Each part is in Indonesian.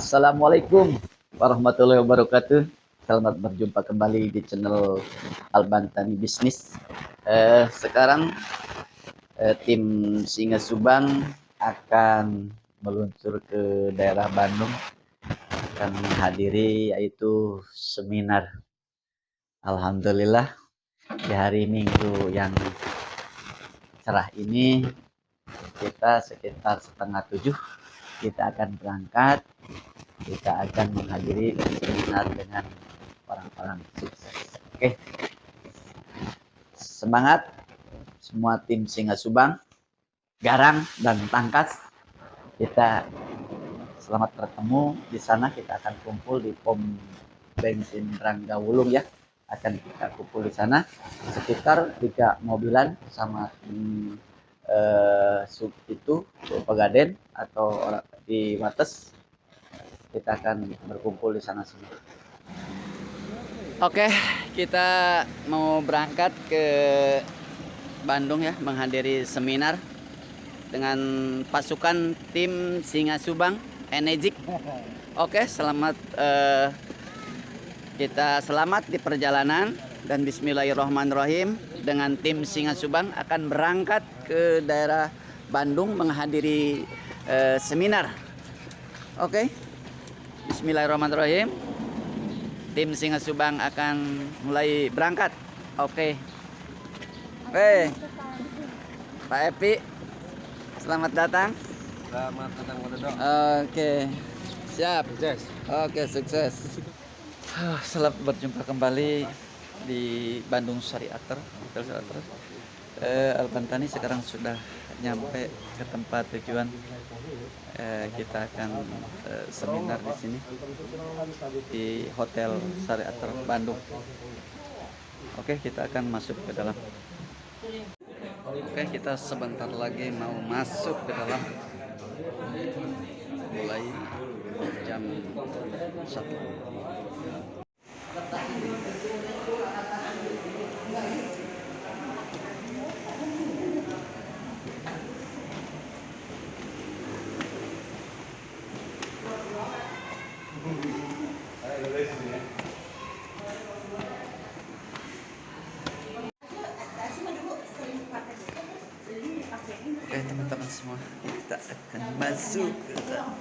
Assalamualaikum warahmatullahi wabarakatuh. Selamat berjumpa kembali di channel Albantani Bisnis. Sekarang tim Singa Subang akan meluncur ke daerah Bandung, akan menghadiri yaitu seminar. Alhamdulillah di hari Minggu yang cerah ini kita sekitar 6:30 kita akan berangkat. Kita akan menghadiri seminar dengan orang-orang sukses. Oke, semangat semua tim Singa Subang, Garang dan Tangkas. Kita selamat bertemu di sana. Kita akan kumpul di pom bensin Rangga Wulung ya. Akan kita kumpul di sana sekitar 3 mobilan sama sub itu Pegaden atau orang di Wates. Kita akan berkumpul di sana semua. Oke, kita mau berangkat ke Bandung ya, menghadiri seminar dengan pasukan tim Singa Subang Energik. Oke, selamat kita selamat di perjalanan dan bismillahirrahmanirrahim. Dengan tim Singa Subang akan berangkat ke daerah Bandung menghadiri seminar. Oke. Bismillahirrahmanirrahim. Tim Singa Subang akan mulai berangkat. Oke. Pak Epi, selamat datang. Selamat datang Pak Dodo. Oke. Siap. Sukses. Oke, sukses. Selamat berjumpa kembali di Bandung Syariater, Hotel Syariater. Albantani sekarang sudah nyampe ke tempat tujuan. Kita akan seminar di sini di Hotel Syariater Bandung. Oke, kita akan masuk ke dalam. Oke, kita sebentar lagi mau masuk ke dalam. Mulai jam 1. Oke teman-teman semua, kita akan masuk ke dalam.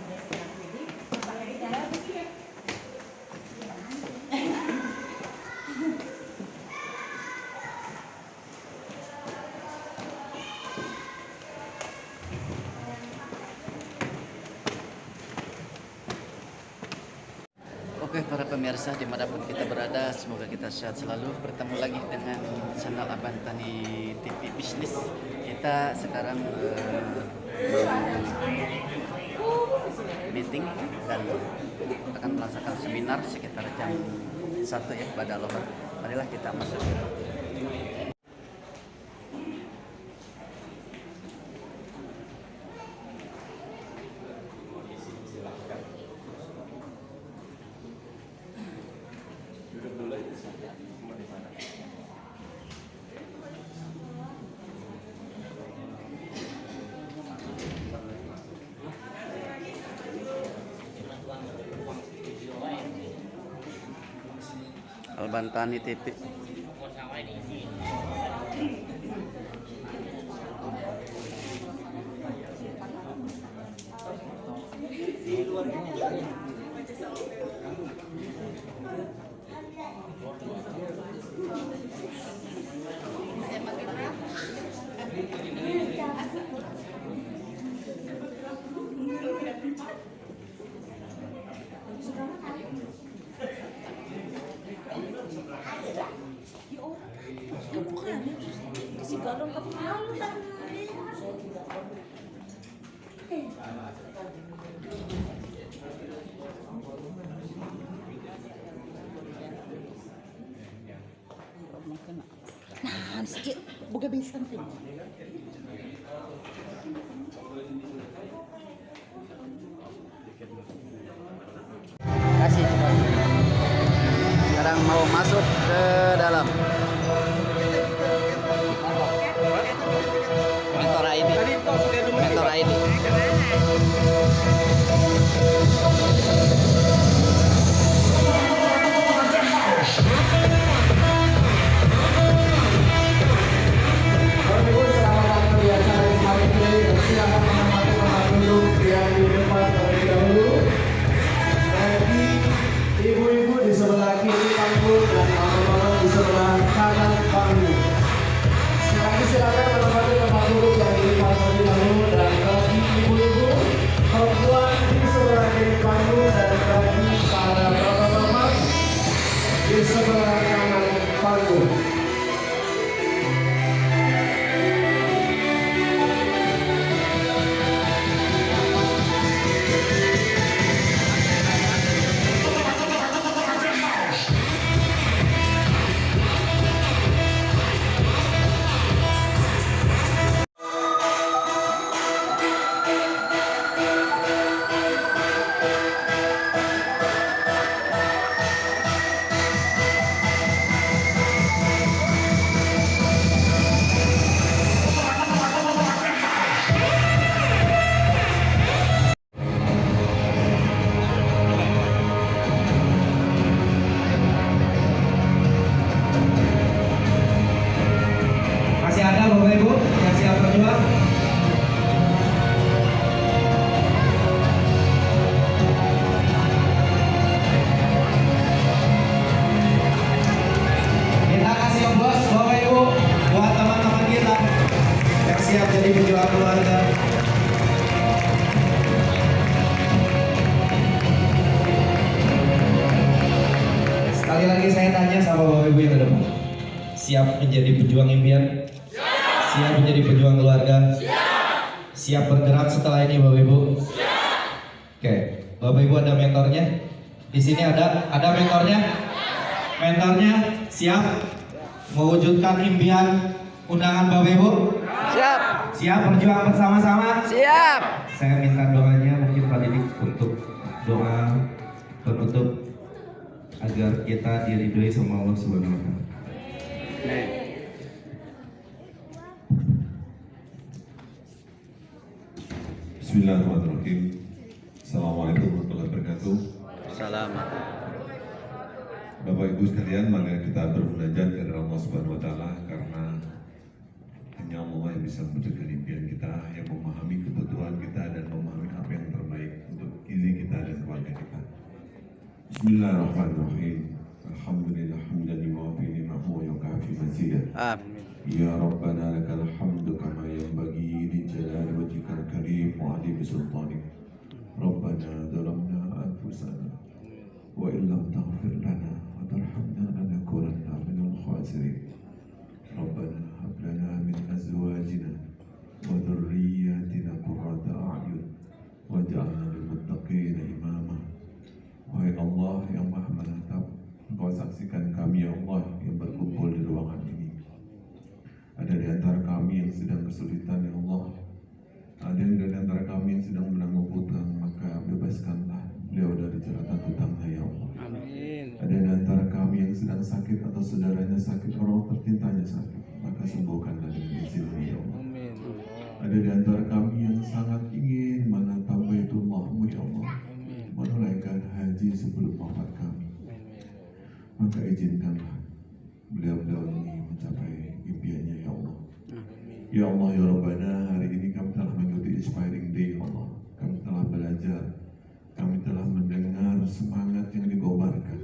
Oke para pemirsa dimanapun kita berada, semoga kita sehat selalu. Bertemu lagi dengan channel Albantani TV Bisnis. Kita sekarang meeting dan akan melaksanakan seminar sekitar jam 1 ya pada lohar. Marilah kita masuk. Albantani TV. Nah, sikit buka bisa nanti. Kasih cepat. Sekarang mau masuk ke dalam. Mentor ID. Mentor ID. Sekali lagi saya tanya sama Bapak Ibu yang ada depan. Siap menjadi pejuang impian? Siap menjadi pejuang keluarga? Siap bergerak setelah ini Bapak Ibu? Oke, Bapak Ibu ada mentornya? Di sini ada mentornya? Mentornya siap mewujudkan impian undangan Bapak Ibu? Siap. Siap berjuang bersama-sama? Siap. Saya minta doanya mungkin Pak Didik untuk doa penutup agar kita diridhoi sama Allah Subhanahu wa taala. Bismillahirrahmanirrahim. Assalamualaikum warahmatullahi wabarakatuh. Selamat. Bapak Ibu sekalian, mari kita bermunajat kepada Allah Subhanahu wa taala karena hanya Allah yang bisa mewujudkan impian kita, yang memahami kebutuhan kita dan memahami apa yang terbaik untuk diri kita dan keluarga kita. Bismillahirrahmanirrahim. Alhamdulillah hamdan yuwafi ni'amahu wa yukafi mazidah. Amin. Ya Rabbana lakal hamdu kama yanbaghi li jalali wajhikal karim wa 'azimi sultanik. Rabbana zalamna anfusana wa illam taghfir lana wa tarhamna lanakunanna minal khasirin. Rabbana hab lana min azwajina wa dhurriyyatina qurrata a'yun waj'alna lil muttaqina imama. Wahai Allah yang Maha Menatap, Engkau saksikan kami ya Allah yang berkumpul di ruangan ini. Ada di antara kami yang sedang kesulitan ya Allah. Ada yang di antara kami yang sedang menanggung hutang, maka bebaskanlah beliau dari jeratan hutangnya ya Allah. Amin. Ada di antara kami yang sedang sakit atau saudaranya sakit, orang tercintanya sakit, maka sembuhkanlah dengan izin-Mu ya Allah. Amin. Ada di antara kami yang sangat ingin menatap Baitullah-Mu ya Allah, menunaikan haji sebelum wafat kami, maka izinkanlah beliau-beliau ini mencapai impiannya ya Allah. Ya Allah ya Rabbana, hari ini kami telah mengikuti Inspiring Day ya Allah. Kami telah belajar, kami telah mendengar semangat yang digobarkan.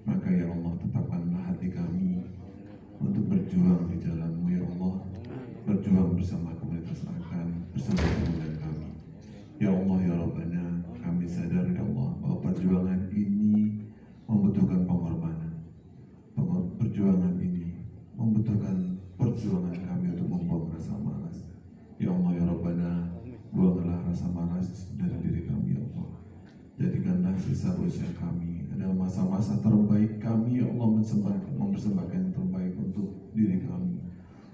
Maka ya Allah, tetapkanlah hati kami untuk berjuang di jalan-Mu ya Allah, berjuang bersama komunitas Arkan, bersama kemuliaan kami. Ya Allah ya Rabbana, kami sadar ya Allah bahwa perjuangan ini membutuhkan pengorbanan. Perjuangan ini membutuhkan perjuangan kami untuk membuang rasa malas. Ya Allah ya Rabbana, buanglah rasa malas dari diri kami ya Allah. Jadikanlah sisa usia kami adalah masa-masa terbaik kami ya Allah, mempersembahkan yang terbaik untuk diri kami,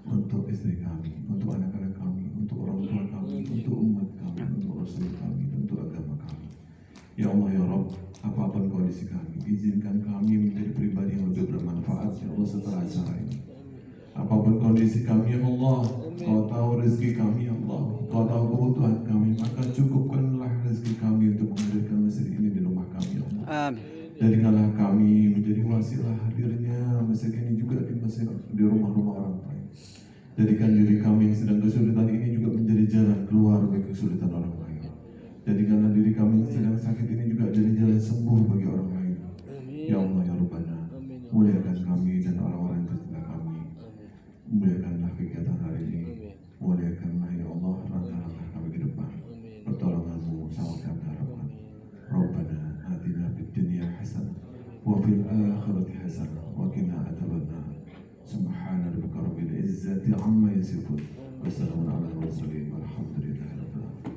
untuk istri kami, untuk anak-anak kami, untuk orang tua kami, untuk umat kami, untuk Rasul kami, untuk agama kami. Ya Allah ya Rabb, apapun kondisi kami, izinkan kami menjadi pribadi yang lebih bermanfaat ya Allah setelah acara ini. Apapun kondisi kami ya Allah, Kau tahu rezeki kami ya Allah, Kau tahu kebutuhan kami, maka cukupkanlah rezeki kami untuk menghadirkan masjid ini di rumah kami ya Allah. Amin. Jadikanlah kami menjadi wasilah hadirnya masjid ini juga di rumah-rumah orang lain. Jadikan diri kami yang sedang kesulitan ini juga menjadi jalan keluar bagi kesulitan orang lain. Jadikanlah diri kami yang sedang sakit ini juga jadi jalan sembuh bagi orang lain. Ya Allah ya Rabbana, muliakan kami dan orang-orang yang tercinta kami. Muliakanlah kegiatan hari ini. Muliakanlah ya Allah langkah-langkah kami ke depan. Pertolongan-Mu sangat kami harapkan. Rabbana atina fid dunya hasanah wa fil akhirati hasanah wa qina adzabannar. Subhana rabbika rabbil izzati amma yasifun. Wassalamun ala mursalin walhamdulillahi rabbil alamin.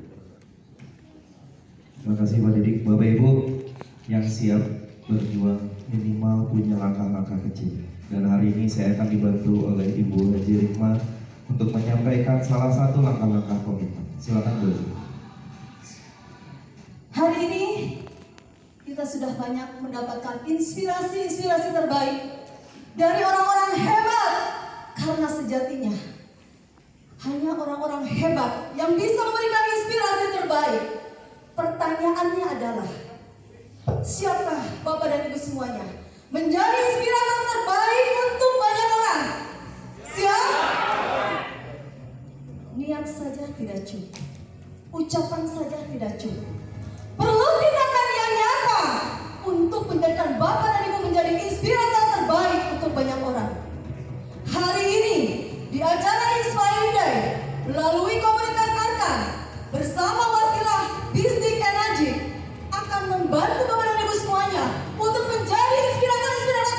Terima kasih Pak Didik. Bapak Ibu yang siap berjuang minimal punya langkah-langkah kecil. Dan hari ini saya akan dibantu oleh Ibu Haji Rikma untuk menyampaikan salah satu langkah-langkah komitmen. Silakan Bu. Hari ini kita sudah banyak mendapatkan inspirasi-inspirasi terbaik dari orang-orang hebat, karena sejatinya hanya orang-orang hebat yang bisa memberikan inspirasi terbaik. Pertanyaannya adalah, siapkah Bapak dan Ibu semuanya menjadi inspirator terbaik untuk banyak orang? Siap? Niat saja tidak cukup, ucapan saja tidak cukup. Perlu tindakan yang nyata untuk menjadikan Bapak dan Ibu menjadi inspirator terbaik untuk banyak orang. Hari ini di acara Inspiring Day melalui komunitas Arkan bersama wasilah Bistik Energy akan membantu Bapak dan Ibu semuanya untuk menjadi inspirator-inspirator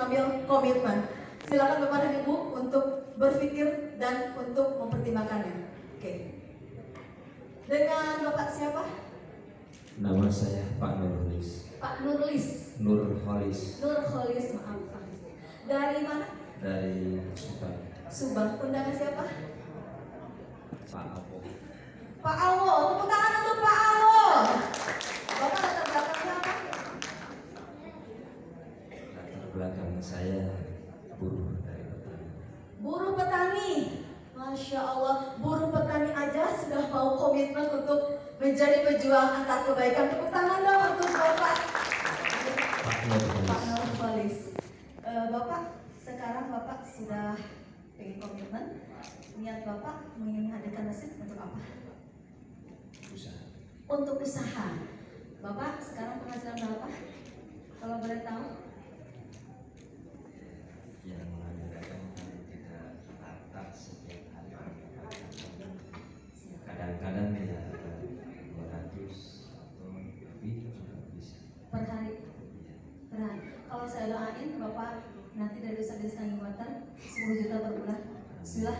mengambil komitmen. Silakan Bapak dan Ibu untuk berpikir dan untuk mempertimbangkannya. Oke. Dengan Bapak siapa? Nama saya Pak Nurholis. Pak Nurlis. Nurholis Nurholis, maaf Pak. Dari mana? dari Subang. Subang. Undangan siapa? Pak Apo. Pak Awo. Tepuk tangan untuk Pak Awo. Bapak latar belakangnya apa? Latar belakang saya buruh dari petani. Buruh petani. Masya Allah, buruh petani aja sudah mau komitmen untuk menjadi pejuang antar kebaikan. Tepuk tangan dong untuk Bapak. Pak Pak Nurholis. Nurholis. Bapak, sekarang Bapak sudah pengen komitmen. Niat Bapak ingin menghadirkan mesin untuk apa? Usaha. Untuk usaha. Bapak sekarang penghasilan berapa? Kalau boleh tahu? Yang mengadakan tidak rata setiap hari. Kadang-kadang ya 200 atau lebih juga bisa. Per hari? Per hari. Kalau saya doain Bapak nanti dari usaha desa Water 10 juta per bulan. Bismillah.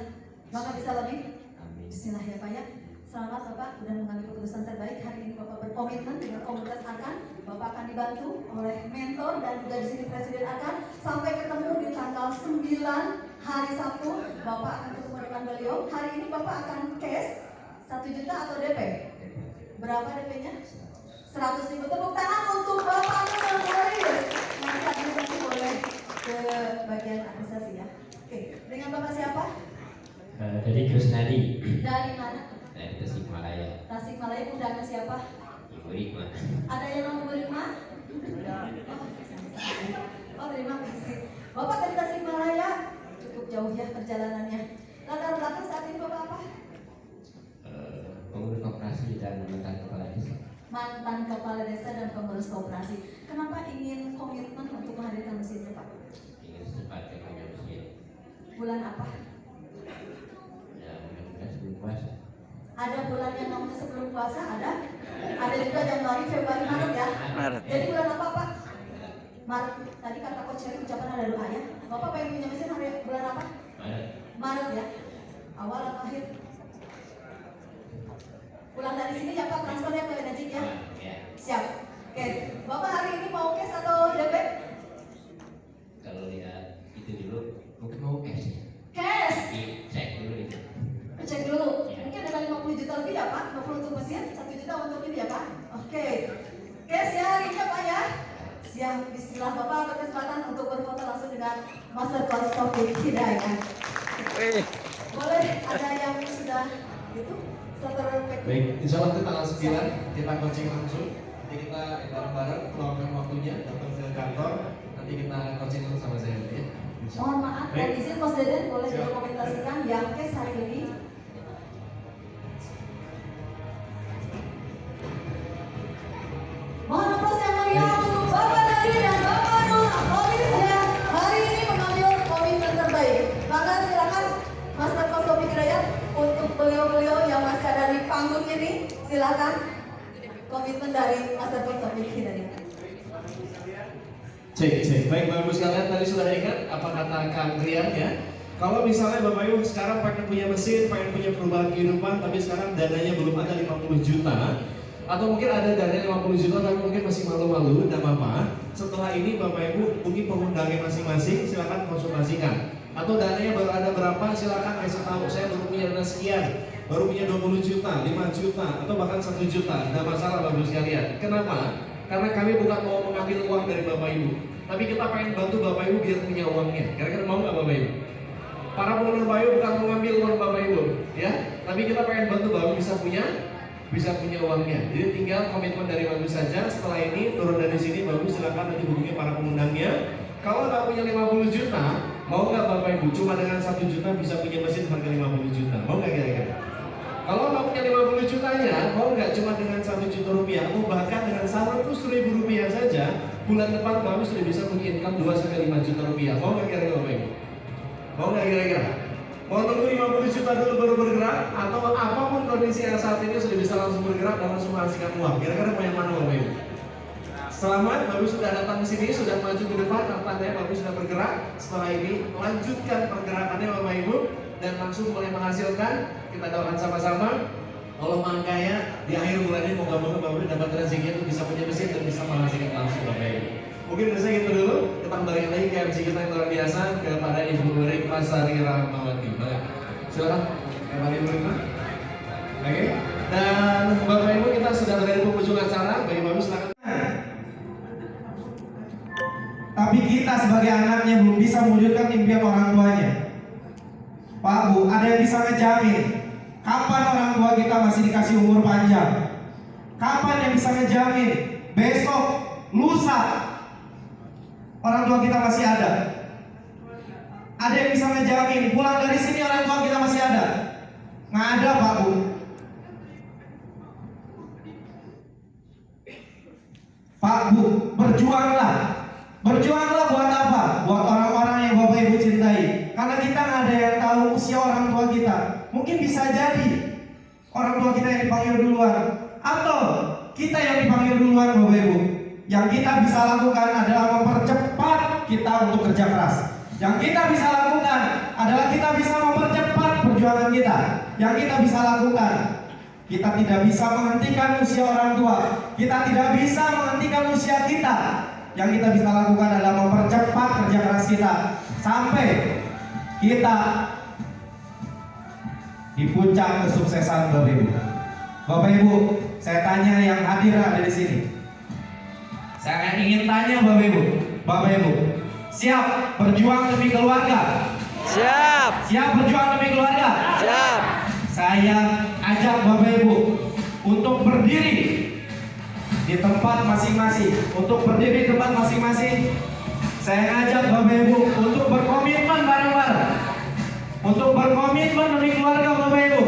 Bapak bisa lebih? Amin. Bismillah ya Pak ya. Selamat Bapak sudah mengambil keputusan terbaik. Hari ini Bapak berkomitmen dengan komunitas AKAN. Bapak akan dibantu oleh mentor dan juga di sini Presiden AKAN sampai ketemu di tanggal 9 hari Sabtu. Bapak akan ketemu dengan beliau. Hari ini Bapak akan cash 1 juta atau DP? Berapa DP-nya? 100 ribu. Tepuk tangan untuk Bapak Nurholis. Nanti administrasi boleh ke bagian administrasi ya. Oke, dengan Bapak siapa? Dari Krisnadi Dari mana? dari Tasikmalaya. Tasikmalaya. Undangan siapa? Ibu Rikma. Ada yang nama Bu Rima? Oh, terima kasih. Bapak dari Tasikmalaya cukup jauh ya perjalanannya. Latar belakang saat ini Bapak apa? Pengurus koperasi dan mantan kepala desa. Mantan kepala desa dan pengurus koperasi. Kenapa ingin komitmen untuk menghadirkan mesinnya Pak? Ingin secepatnya punya mesin. Bulan apa? Ya mudah-mudahan sebelum puasa. Ada bulan yang namanya sebelum puasa, ada? Ada juga Januari, Februari, Maret ya? Maret. Jadi bulan apa Pak? Maret. Tadi kata Coach Eri ucapan ada doa ya. Bapak pengen punya mesin hari bulan apa? Maret. Maret ya? Awal atau akhir? Pulang dari sini ya Pak, transfernya ke Najib ya? Ya. Siap. Oke, Bapak hari ini mau cash atau DP? Kalau lihat itu dulu mungkin mau cash. Cash. Cek dulu itu. Cek dulu. Mungkin ada 50 juta lebih ya Pak? 50 untuk mesin, 1 juta untuk ini ya Pak? Oke. Cash ya hari ini ya Pak ya? Siap. Bismillah. Bapak berkesempatan untuk berfoto langsung dengan Master Coach Taufik Hidayat. Wih. Boleh ada yang sudah gitu? Setelah Baik, insya Allah itu tanggal 9 kita coaching langsung. Nanti kita bareng-bareng meluangkan waktunya datang ke kantor. Nanti kita coaching langsung sama saya ya. Mohon maaf, Baik. mohon izin Coach Deden boleh Siap. dokumentasikan yang cash hari ini. Mohon aplaus yang meriah untuk Bapak Nadi dan Bapak Nurholis yang hari ini mengambil komitmen terbaik. Maka silakan Master Coach Taufik Hidayat untuk beliau-beliau yang masih ada di panggung ini, silakan komitmen dari Master Coach Taufik Hidayat. Cek. Baik Bapak Ibu sekalian, tadi sudah ingat apa kata Kang Rian ya? Kalau misalnya Bapak Ibu sekarang pengen punya mesin, pengen punya perubahan kehidupan, tapi sekarang dananya belum ada 50 juta, atau mungkin ada dana 50 juta tapi mungkin masih malu-malu, tidak apa-apa. Setelah ini Bapak Ibu mungkin pengundangnya masing-masing, silakan konsultasikan. Atau dananya baru ada berapa, silakan kasih tahu. Saya baru punya dana sekian, baru punya 20 juta, 5 juta, atau bahkan 1 juta. Tidak masalah Bapak Ibu sekalian. Kenapa? Karena kami bukan mau mengambil uang dari Bapak Ibu, tapi kita pengen bantu Bapak Ibu biar punya uangnya. Kira-kira mau nggak Bapak Ibu? Para pengguna Bapak Ibu bukan mengambil uang Bapak Ibu, ya. Tapi kita pengen bantu Bapak Ibu bisa punya uangnya. Jadi tinggal komitmen dari Bapak Ibu saja. Setelah ini turun dari sini Bapak Ibu silakan nanti hubungi para pengundangnya. Kalau nggak punya 50 juta, mau nggak Bapak Ibu? Cuma dengan 1 juta bisa punya mesin harga 50 juta. Mau nggak kira-kira? Kalau nggak punya 50 jutanya, mau nggak cuma dengan 1 juta rupiah, atau bahkan dengan 100.000 rupiah saja, bulan depan Bapak sudah bisa punya income 2-5 juta rupiah. Mau nggak kira-kira Bapak Ibu? Mau nggak kira-kira? Mau tunggu 50 juta dulu baru bergerak, atau apapun kondisi yang saat ini sudah bisa langsung bergerak dan langsung menghasilkan uang? Kira-kira mau yang mana Bapak Ibu? Selamat, Bapak Ibu sudah datang ke sini, sudah maju ke depan, tampaknya Bapak Ibu sudah bergerak. Setelah ini, lanjutkan pergerakannya Bapak Ibu dan langsung mulai menghasilkan. Kita doakan sama-sama. Allah Maha Kaya, di akhir bulan ini moga-moga Bapak Ibu dapat rezekinya itu bisa punya mesin dan bisa menghasilkan langsung Bapak Ibu. Mungkin dari saya gitu dulu, kita kembali lagi ke MC kita yang luar biasa kepada Ibu Rikma Sari Rahmawati. Silakan, kepada Ibu Rikma. Oke, dan Bapak Ibu kita sudah berada di penghujung acara. Bagi Bapak Ibu silakan. Tapi kita sebagai anaknya belum bisa mewujudkan impian orang tuanya. Pak Bu, ada yang bisa ngejamin kapan orang tua kita masih dikasih umur panjang? Kapan yang bisa ngejamin besok, lusa orang tua kita masih ada? Ada yang bisa ngejamin pulang dari sini orang tua kita masih ada? Nggak ada Pak Bu. Pak Bu, berjuanglah. Berjuanglah buat apa? Buat orang-orang yang Bapak Ibu cintai. Karena kita nggak ada yang tahu usia orang tua kita. Mungkin bisa jadi orang tua kita yang dipanggil duluan, atau kita yang dipanggil duluan Bapak Ibu. Yang kita bisa lakukan adalah mempercepat kita untuk kerja keras. Yang kita bisa lakukan adalah kita bisa mempercepat perjuangan kita. Yang kita bisa lakukan, kita tidak bisa menghentikan usia orang tua. Kita tidak bisa menghentikan usia kita. Yang kita bisa lakukan adalah mempercepat kerja keras kita sampai kita di puncak kesuksesan Bapak Ibu. Bapak Ibu, saya tanya yang hadir ada di sini. Saya ingin tanya Bapak Ibu. Bapak Ibu, siap berjuang demi keluarga? Siap. Siap berjuang demi keluarga? Siap. Saya ajak Bapak Ibu untuk berdiri di tempat masing-masing. Untuk berdiri di tempat masing-masing, saya ajak Bapak Ibu untuk berkomitmen bareng-bareng. Untuk berkomitmen demi keluarga Bapak Ibu.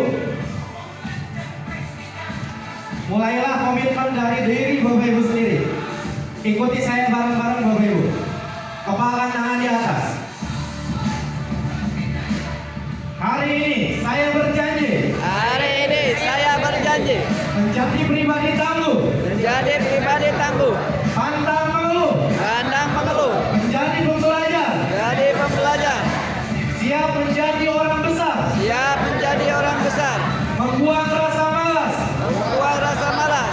Mulailah komitmen dari diri Bapak Ibu sendiri. Ikuti saya bareng-bareng Bapak Ibu. Kepala tangan di atas. Hari ini saya berjanji. Hari ini saya berjanji Menjadi pribadi tangguh. menjadi pribadi tangguh, Pantang mengeluh. pandang mengeluh, Menjadi pembelajar. jadi pembelajar, Siap menjadi orang besar. siap menjadi orang besar, Membuang rasa malas. membuang rasa malas,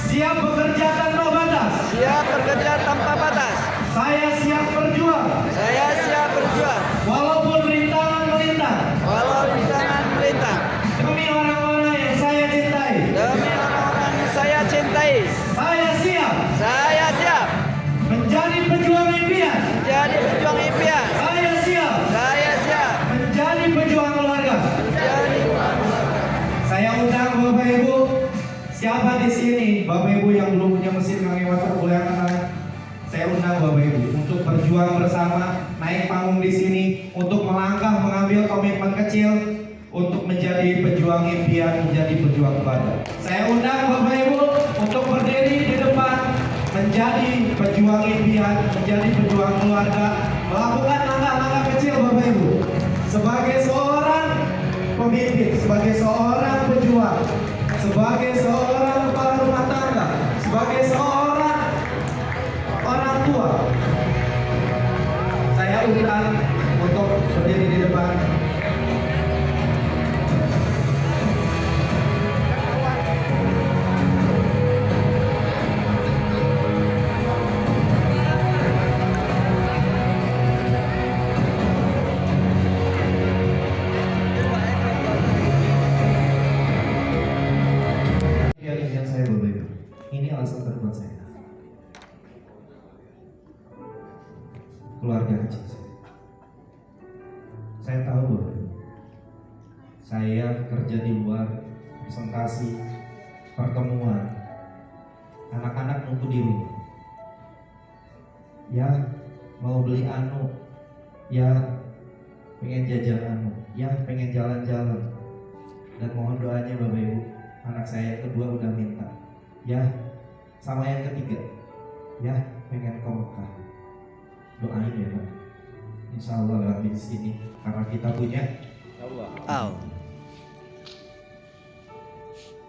Siap bekerja tanpa batas. siap bekerja tanpa batas. Saya siap berjuang. Saya siap berjuang Walaupun rintangan melintang. walau rintangan melintang Demi orang-orang yang saya cintai. demi orang-orang yang saya cintai. Saya siap Saya siap menjadi pejuang impian. menjadi pejuang impian. Saya siap Saya siap menjadi pejuang keluarga. menjadi Saya undang Bapak Ibu. Siapa di sini Bapak Ibu yang belum punya mesin kaki water boleh angkat tangan. Saya undang Bapak Ibu untuk berjuang bersama, naik panggung di sini untuk melangkah mengambil komitmen kecil untuk menjadi pejuang impian, menjadi pejuang keluarga. Saya undang Bapak Ibu untuk berdiri di depan, menjadi pejuang impian, menjadi pejuang keluarga, melakukan langkah-langkah kecil Bapak Ibu. Sebagai seorang pemimpin, sebagai seorang pejuang, sebagai seorang kepala rumah tangga, sebagai seorang orang tua, saya undang untuk berdiri di depan. Impian saya Bapak Ibu, ini alasan terkuat saya. Keluarga kecil saya. Saya tahu Bapak Ibu, saya kerja di luar, presentasi, pertemuan, anak-anak nunggu di rumah. Ya mau beli anu, ya pengen jajan anu, ya pengen jalan-jalan. Dan mohon doanya Bapak Ibu, anak saya yang kedua udah minta, ya sama yang ketiga, ya pengen ke Mekah. Doain ya Pak, insya Allah lewat di sini karena kita punya Au.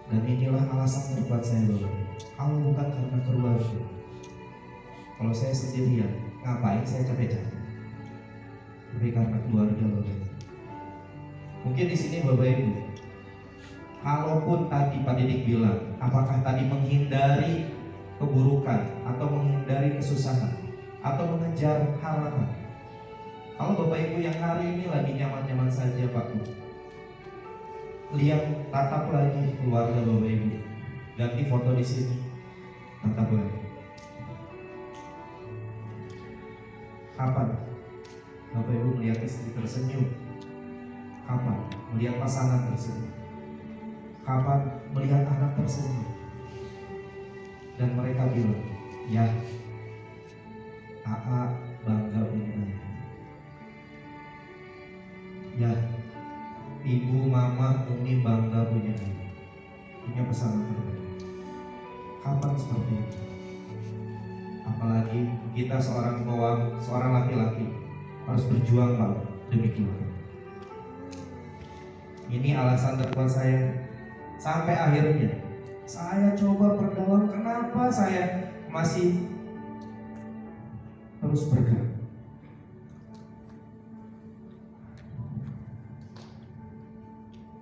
dan inilah alasan terkuat saya Bapak. Kalau bukan karena keluarga, Kalau saya sendirian, ngapain saya capek-capek? Tapi karena keluarga Bapak Ibu. Mungkin di sini Bapak Ibu, kalaupun tadi Pak Didik bilang, apakah tadi menghindari keburukan atau menghindari kesusahan atau mengejar harapan? Kalau Bapak Ibu yang hari ini lagi nyaman-nyaman saja Pak Bu, lihat, tatap lagi keluarga Bapak Ibu, ganti foto di sini, tatap lagi. Kapan Bapak Ibu melihat istri tersenyum? Kapan melihat pasangan tersenyum? Kapan melihat anak tersenyum? Dan mereka bilang, ya, AA bangga punya ayah. Ya, ibu, mama, umi bangga punya ayah, punya pasangan terbaik. Kapan seperti itu? Apalagi kita seorang laki-laki harus berjuang Pak demi keluarga. Ini alasan terkuat saya. Sampai akhirnya saya coba perdalam kenapa saya masih terus bergerak.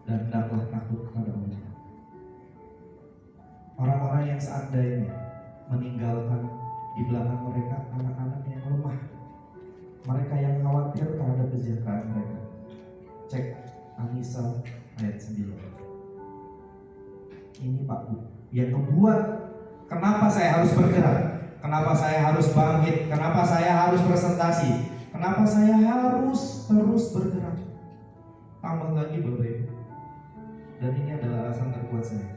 Dan hendaklah takut kepada Allah. Orang-orang yang seandainya meninggalkan di belakang mereka anak-anak yang lemah, mereka yang khawatir terhadap kesejahteraan mereka. Cek An-Nisa ayat 9. Ini Pak Bu, yang membuat kenapa saya harus bergerak, kenapa saya harus bangkit, kenapa saya harus presentasi, kenapa saya harus terus bergerak. Tambah lagi Bapak Ibu, dan ini adalah alasan terkuat saya.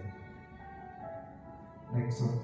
Next song.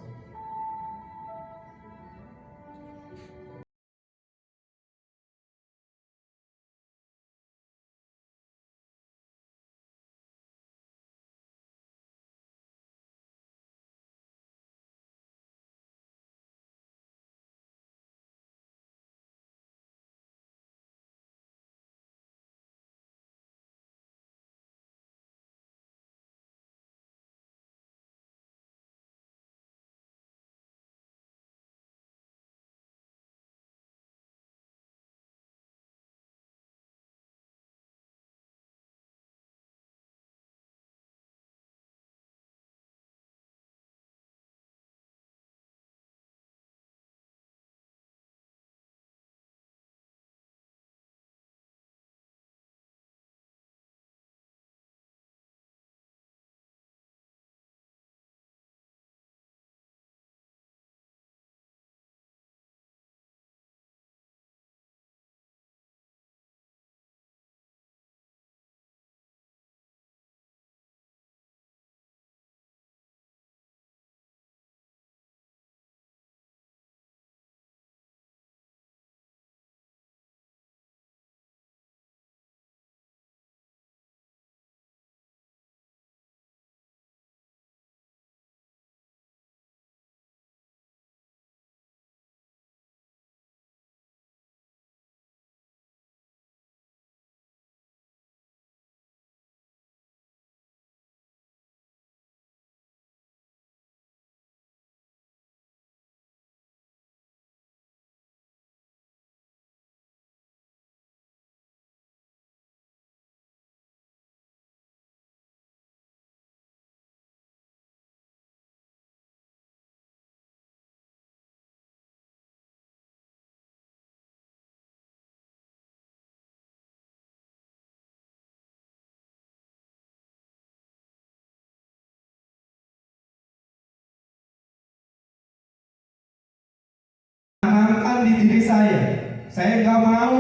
Tanamkan di diri saya nggak mau,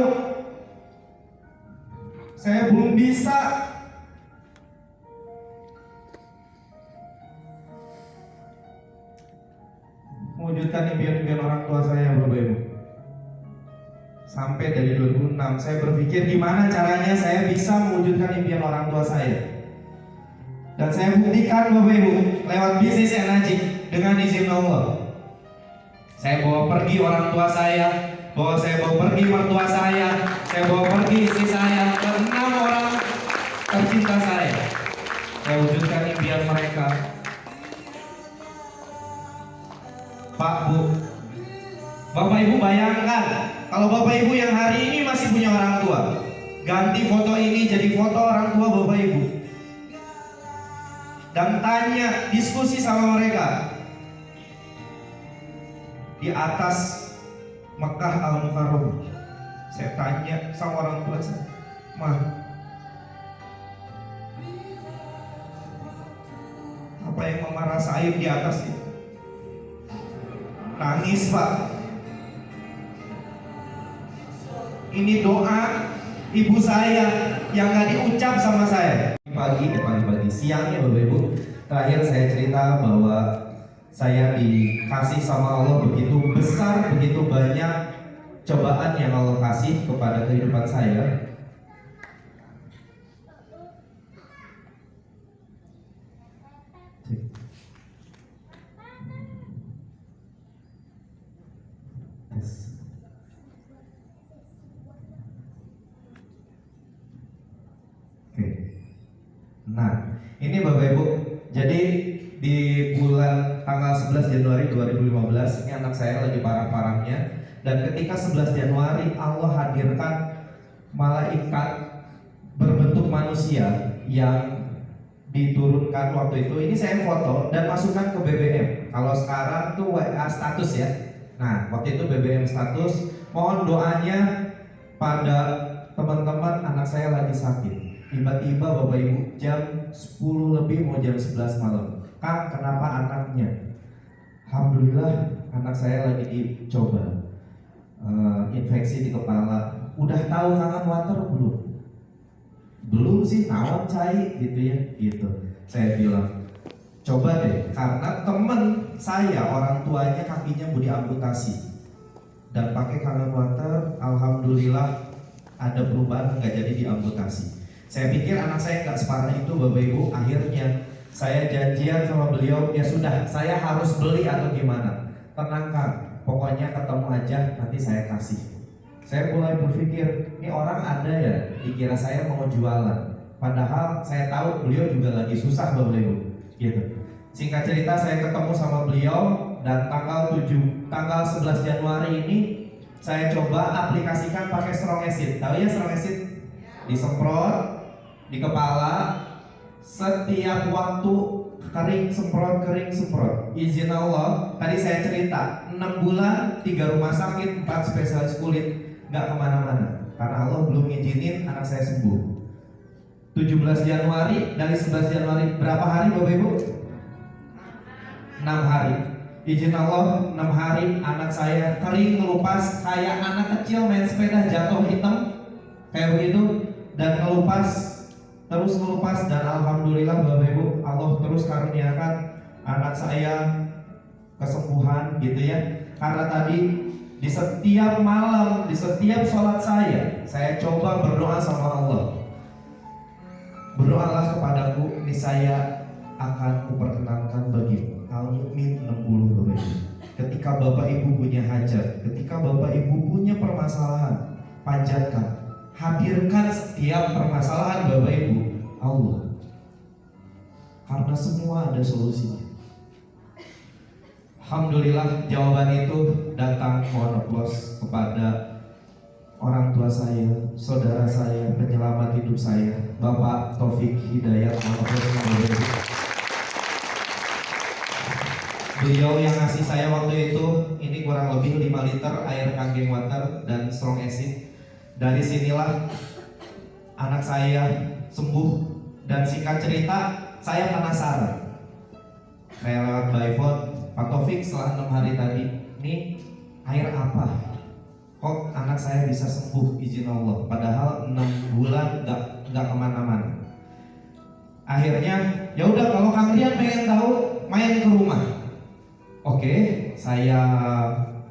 saya belum bisa mewujudkan impian-impian orang tua saya, Bapak Ibu. Sampai dari 2006 saya berpikir gimana caranya saya bisa mewujudkan impian orang tua saya. Dan saya buktikan Bapak Ibu lewat bisnis Enagic dengan izin Allah. Saya bawa pergi orang tua saya, saya bawa pergi mertua saya bawa pergi istri saya, dan 6 orang tercinta saya. Saya wujudkan impian mereka. Pak Bu, Bapak Ibu bayangkan, kalau Bapak Ibu yang hari ini masih punya orang tua, ganti foto ini jadi foto orang tua Bapak Ibu, dan tanya, diskusi sama mereka di atas Mekah Al-Mukarram. Saya tanya sama orang tua saya, "Mah, apa yang Mama rasain di atas itu?" Nangis, Pak. Ini doa ibu saya yang gak diucap sama saya. Pagi, siangnya Bapak Ibu, terakhir saya cerita bahwa saya dikasih sama Allah begitu besar, begitu banyak cobaan yang Allah kasih kepada kehidupan saya. Nah, ini Bapak Ibu, jadi di bulan tanggal 11 Januari 2015 ini anak saya lagi parah-parahnya, dan ketika 11 Januari Allah hadirkan malaikat berbentuk manusia yang diturunkan waktu itu. Ini saya foto dan masukkan ke BBM. Kalau sekarang tuh WA status ya. Nah, waktu itu BBM status, mohon doanya pada teman-teman, anak saya lagi sakit. Tiba-tiba Bapak Ibu jam 10 lebih mau jam 11 malam. Kang, kenapa anaknya? Alhamdulillah anak saya lagi dicoba infeksi di kepala. Udah tahu kangen water belum? Belum sih, naon cai gitu ya, gitu. Saya bilang, coba deh, karena temen saya orang tuanya kakinya mau diamputasi dan pakai kangen water, alhamdulillah ada perubahan, nggak jadi diamputasi. Saya pikir anak saya nggak separah itu Bapak Ibu. Akhirnya saya janjian sama beliau, ya sudah, saya harus beli atau gimana. Tenang Kang, pokoknya ketemu aja, nanti saya kasih. Saya mulai berpikir, ini orang ada ya, dikira saya mau jualan. Padahal saya tahu beliau juga lagi susah Bapak Ibu, gitu. Singkat cerita, saya ketemu sama beliau dan tanggal 11 Januari ini saya coba aplikasikan pakai Strong Acid. Tahu ya Strong Acid? Disemprot di kepala, setiap waktu kering semprot. Izin Allah, tadi saya cerita 6 bulan, 3 rumah sakit, 4 spesialis kulit, nggak kemana-mana karena Allah belum ngizinin anak saya sembuh. 17 Januari, dari 11 Januari berapa hari Bapak Ibu? 6 hari. Izin Allah, 6 hari anak saya kering ngelupas kayak anak kecil main sepeda jatuh hitam kayak begitu, dan terus ngelupas, dan alhamdulillah Bapak Ibu, Allah terus karuniakan anak saya kesembuhan gitu ya. Karena tadi di setiap malam, di setiap sholat saya coba berdoa sama Allah. Berdoalah kepadaku, ini saya akan kuperkenankan bagimu. Al-Mu'min 60 Bapak Ibu. Ketika Bapak Ibu punya hajat, ketika Bapak Ibu punya permasalahan, panjatkan, hadirkan setiap permasalahan Bapak Ibu Allah, karena semua ada solusinya. Alhamdulillah jawaban itu datang. Mohon aplaus kepada orang tua saya, saudara saya, penyelamat hidup saya, Bapak Taufik Hidayat. Beliau yang ngasih saya waktu itu, ini kurang lebih 5 liter air kangen water dan Strong Acid. Dari sinilah anak saya sembuh, dan singkat cerita saya penasaran. Saya lewat by phone, Pak Taufik setelah 6 hari tadi, ini air apa? Kok anak saya bisa sembuh izin Allah? Padahal 6 bulan nggak kemana-mana. Akhirnya, ya udah kalau Kang Rian pengen tahu, main ke rumah. Oke, saya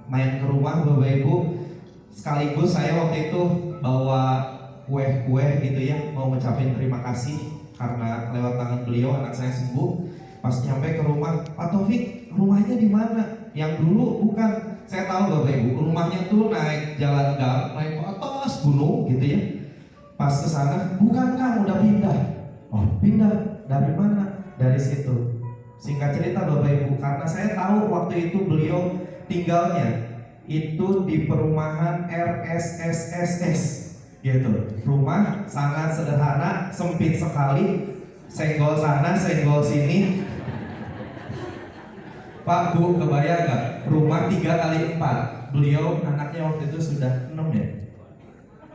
main ke rumah Bapak Ibu. Sekaligus saya waktu itu bawa kue gitu ya, mau ngucapin terima kasih karena lewat tangan beliau anak saya sembuh. Pas nyampe ke rumah, Pak Taufik, rumahnya di mana? Yang dulu bukan. Saya tahu Bapak Ibu, rumahnya tuh naik jalan gang, naik ke atas gunung gitu ya. Pas ke sana, bukan Kang, udah pindah. Oh, pindah dari mana? Dari situ. Singkat cerita Bapak Ibu, karena saya tahu waktu itu beliau tinggalnya itu di perumahan RSSSS gitu. Rumah sangat sederhana, sempit sekali, senggol sana, senggol sini. Pak Bu, kebayang nggak? Rumah 3x4. Beliau anaknya waktu itu sudah 6 ya?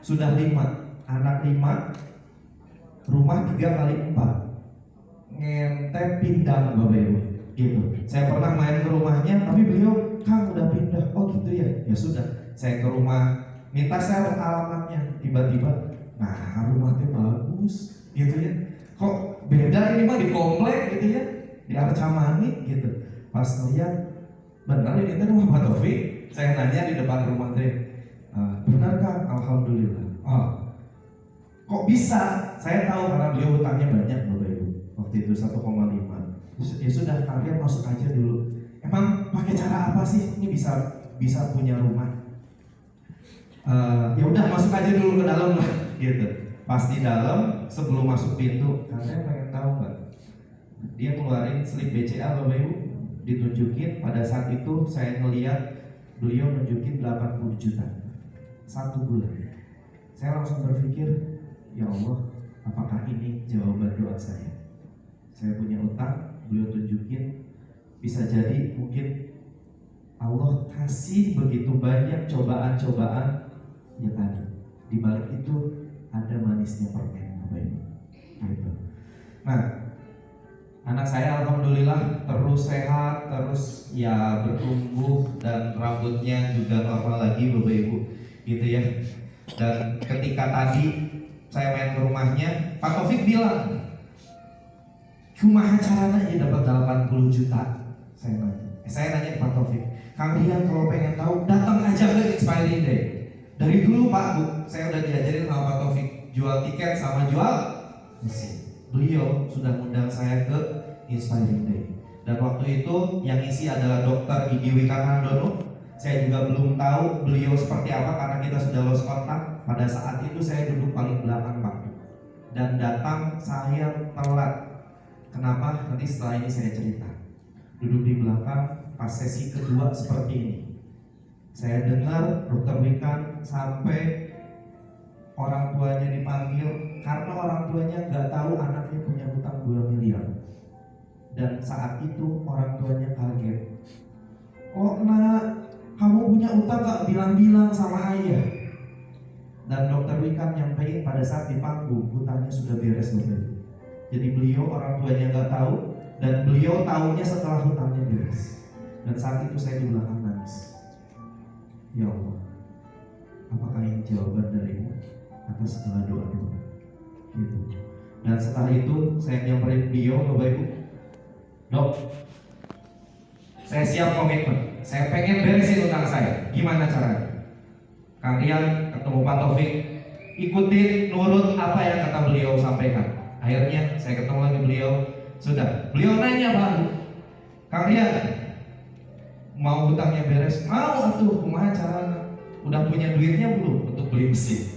Sudah 5. Anak 5. Rumah 3x4. Ngentep pindang Bapak Ibu. Gitu. Saya pernah main ke rumahnya, tapi beliau, Kang udah pindah. Oh gitu ya? Ya sudah. Saya ke rumah, minta share alamatnya. Tiba-tiba, nah rumahnya bagus. Gitu ya. Kok beda ini mah di komplek gitu ya? Di Arcamani gitu. Pas ngeliat, benar ini teh rumah Pak Taufik. Saya nanya di depan rumah teh, benar Kang? Alhamdulillah. Oh, kok bisa? Saya tahu karena beliau hutangnya banyak Bapak Ibu. Waktu itu 1,5. Ya sudah, kalian masuk aja dulu. Emang pakai cara apa sih ini bisa punya rumah? Ya udah masuk aja dulu ke dalam lah, gitu. Pas di dalam, sebelum masuk pintu, kalian pengen tahu nggak? Dia keluarin slip BCA Bapak Ibu. Ditunjukin, pada saat itu saya ngeliat beliau nunjukin 80 juta 1 bulan. Saya langsung berpikir, ya Allah, apakah ini jawaban doa saya? Saya punya utang, beliau tunjukin, bisa jadi mungkin Allah kasih begitu banyak cobaan-cobaan yang ada. Di balik itu ada manisnya permen Bapak Ibu. Gitu. Nah, anak saya alhamdulillah terus sehat, terus ya bertumbuh dan rambutnya juga normal lagi Bapak Ibu, gitu ya. Dan ketika tadi saya main ke rumahnya, Pak Taufik bilang, kumaha caranya ya dapat 80 juta? Saya nanya ke Pak Taufik, Kang Rian kalau pengen tahu datang aja ke expiring day. Dari dulu Pak Bu, saya udah diajarin sama Pak Taufik jual tiket sama jual mesin. Beliau sudah mengundang saya ke Inspiring Day. Dan waktu itu yang isi adalah Dr. Idi Wikanandono. Saya juga belum tahu beliau seperti apa karena kita sudah lost kontak. Pada saat itu saya duduk paling belakang Pak. Dan datang saya telat. Kenapa? Nanti setelah ini saya cerita. Duduk di belakang pas sesi kedua seperti ini. Saya dengar Dr. Wikan sampai orang tuanya dipanggil karena orang tuanya nggak tahu anaknya punya hutang 2 miliar. Dan saat itu orang tuanya kaget. Kok nak, kamu punya utang gak bilang-bilang sama ayah? Dan Dr. Wikan nyampein pada saat di panggung hutangnya sudah beres Bapak. Jadi beliau orang tuanya nggak tahu dan beliau tahunya setelah hutangnya beres. Dan saat itu saya di belakang nangis. Ya Allah, apakah ini jawaban darimu atas segala doa-doa? Gitu. Dan setelah itu saya nyamperin beliau Bapak Ibu. Dok, saya siap komitmen. Saya pengen beresin utang saya. Gimana caranya? Kalian ketemu Pak Taufik, ikutin nurut apa yang kata beliau sampaikan. Akhirnya saya ketemu lagi beliau. Sudah, beliau nanya Pak, kalian mau hutangnya beres? Mau atuh, kumaha caranya? Udah punya duitnya belum untuk beli mesin?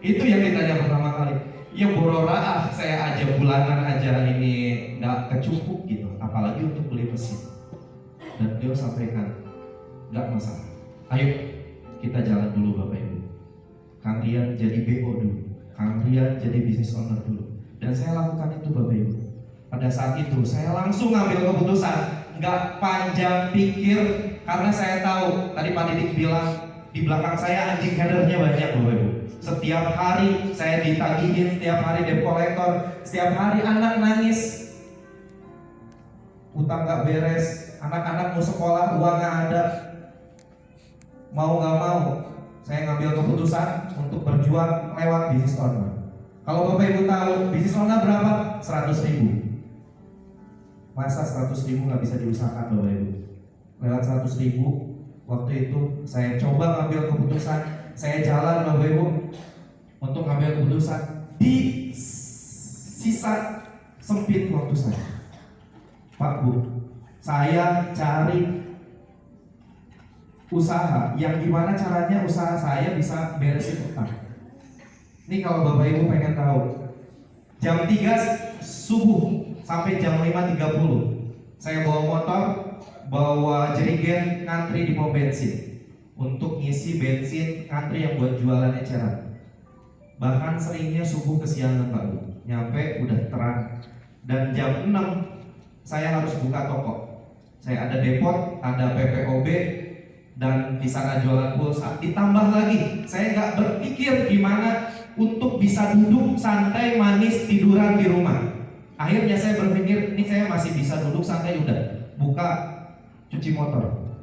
Itu yang ditanya pertama kali. Ya borora saya aja bulanan aja ini nggak kecukup gitu, apalagi untuk beli mesin. Dan beliau sampaikan, nggak masalah. Ayo kita jalan dulu Bapak Ibu. Kang Rian jadi BO dulu, Kang Rian jadi business owner dulu. Dan saya lakukan itu Bapak Ibu. Pada saat itu saya langsung ngambil keputusan, nggak panjang pikir karena saya tahu tadi Pak Didik bilang di belakang saya anjing headernya banyak Bapak Ibu. Setiap hari saya ditagihin, setiap hari debt collector, setiap hari anak nangis, utang gak beres, anak-anak mau sekolah uang gak ada. Mau gak mau, saya ngambil keputusan untuk berjuang lewat bisnis owner. Kalau Bapak Ibu tahu bisnis owner berapa? 100.000. Masa 100.000 gak bisa diusahakan Bapak Ibu? Lewat 100.000, waktu itu saya coba ngambil keputusan. Saya jalan Bapak Ibu untuk ngambil keputusan di sisa sempit waktu saya. Pak Bu, saya cari usaha yang gimana caranya usaha saya bisa beresin utang. Ini kalau Bapak Ibu pengen tahu, jam 3 subuh sampai jam 5.30 saya bawa motor, bawa jerigen ngantri di pom bensin. untuk ngisi bensin antri yang buat jualan eceran. Bahkan seringnya subuh kesiangan Pak Bu, nyampe udah terang. Dan jam 6 saya harus buka toko. Saya ada depot, ada PPOB, dan di sana jualan pulsa. Ditambah lagi, saya nggak berpikir gimana untuk bisa duduk santai manis tiduran di rumah. Akhirnya saya berpikir, ini saya masih bisa duduk santai, udah buka cuci motor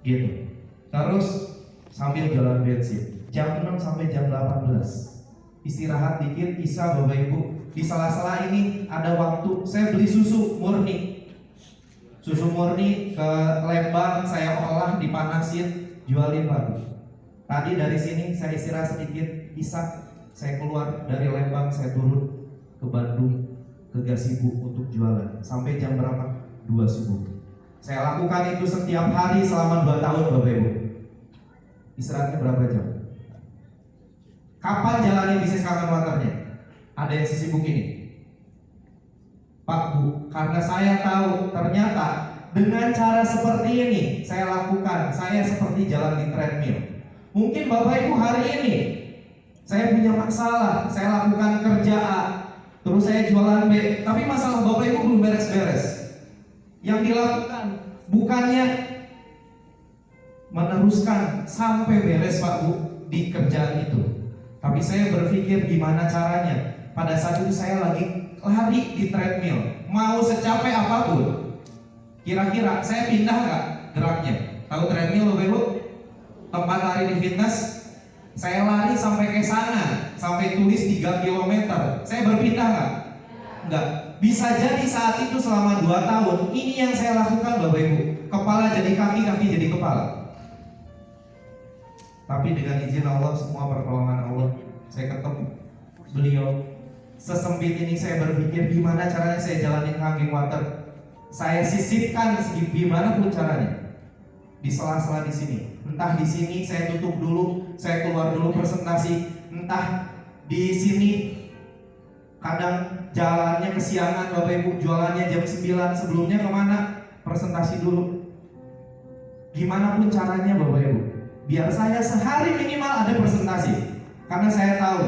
gitu. Terus sambil jalan bensin jam 6 sampai jam 18, istirahat dikit, Isya Bapak Ibu. Di sela-sela ini ada waktu saya beli susu murni ke Lembang, saya olah, dipanasin, jualin Pak. Tadi dari sini saya istirahat sedikit, Isya saya keluar dari Lembang, saya turun ke Bandung, ke Gasibu untuk jualan sampai jam berapa? 2 subuh. Saya lakukan itu setiap hari selama 2 tahun Bapak Ibu. Istirahatnya berapa jam? Kapan jalani bisnis kangen waternya? Ada yang sesibuk ini? Pak Bu, karena saya tahu ternyata dengan cara seperti ini saya lakukan, saya seperti jalan di treadmill. Mungkin Bapak Ibu hari ini saya punya masalah, saya lakukan kerja A, terus saya jualan B, tapi masalah Bapak Ibu belum beres-beres. Yang dilakukan bukannya meneruskan sampai beres Pak Bu di kerjaan itu, tapi saya berpikir gimana caranya. Pada saat itu saya lagi lari di treadmill, mau secapek apapun. Kira-kira saya pindah nggak geraknya? Tahu treadmill Bapak Ibu? Tempat lari di fitness. Saya lari sampai ke sana, sampai tulis 3 km. Saya berpindah nggak? Nggak. Bisa jadi saat itu selama 2 tahun ini yang saya lakukan Bapak Ibu. Kepala jadi kaki, kaki jadi kepala. Tapi dengan izin Allah, semua pertolongan Allah, saya ketemu beliau. Sesempit ini saya berpikir gimana caranya saya jalanin Hanging Water. Saya sisipkan gimana pun caranya. Di sela-sela di sini. Entah di sini saya tutup dulu, saya keluar dulu presentasi. Entah di sini kadang jalannya kesiangan Bapak Ibu, jualannya jam 9, sebelumnya kemana? Presentasi dulu. Gimana pun caranya Bapak Ibu, biar saya sehari minimal ada presentasi. Karena saya tahu,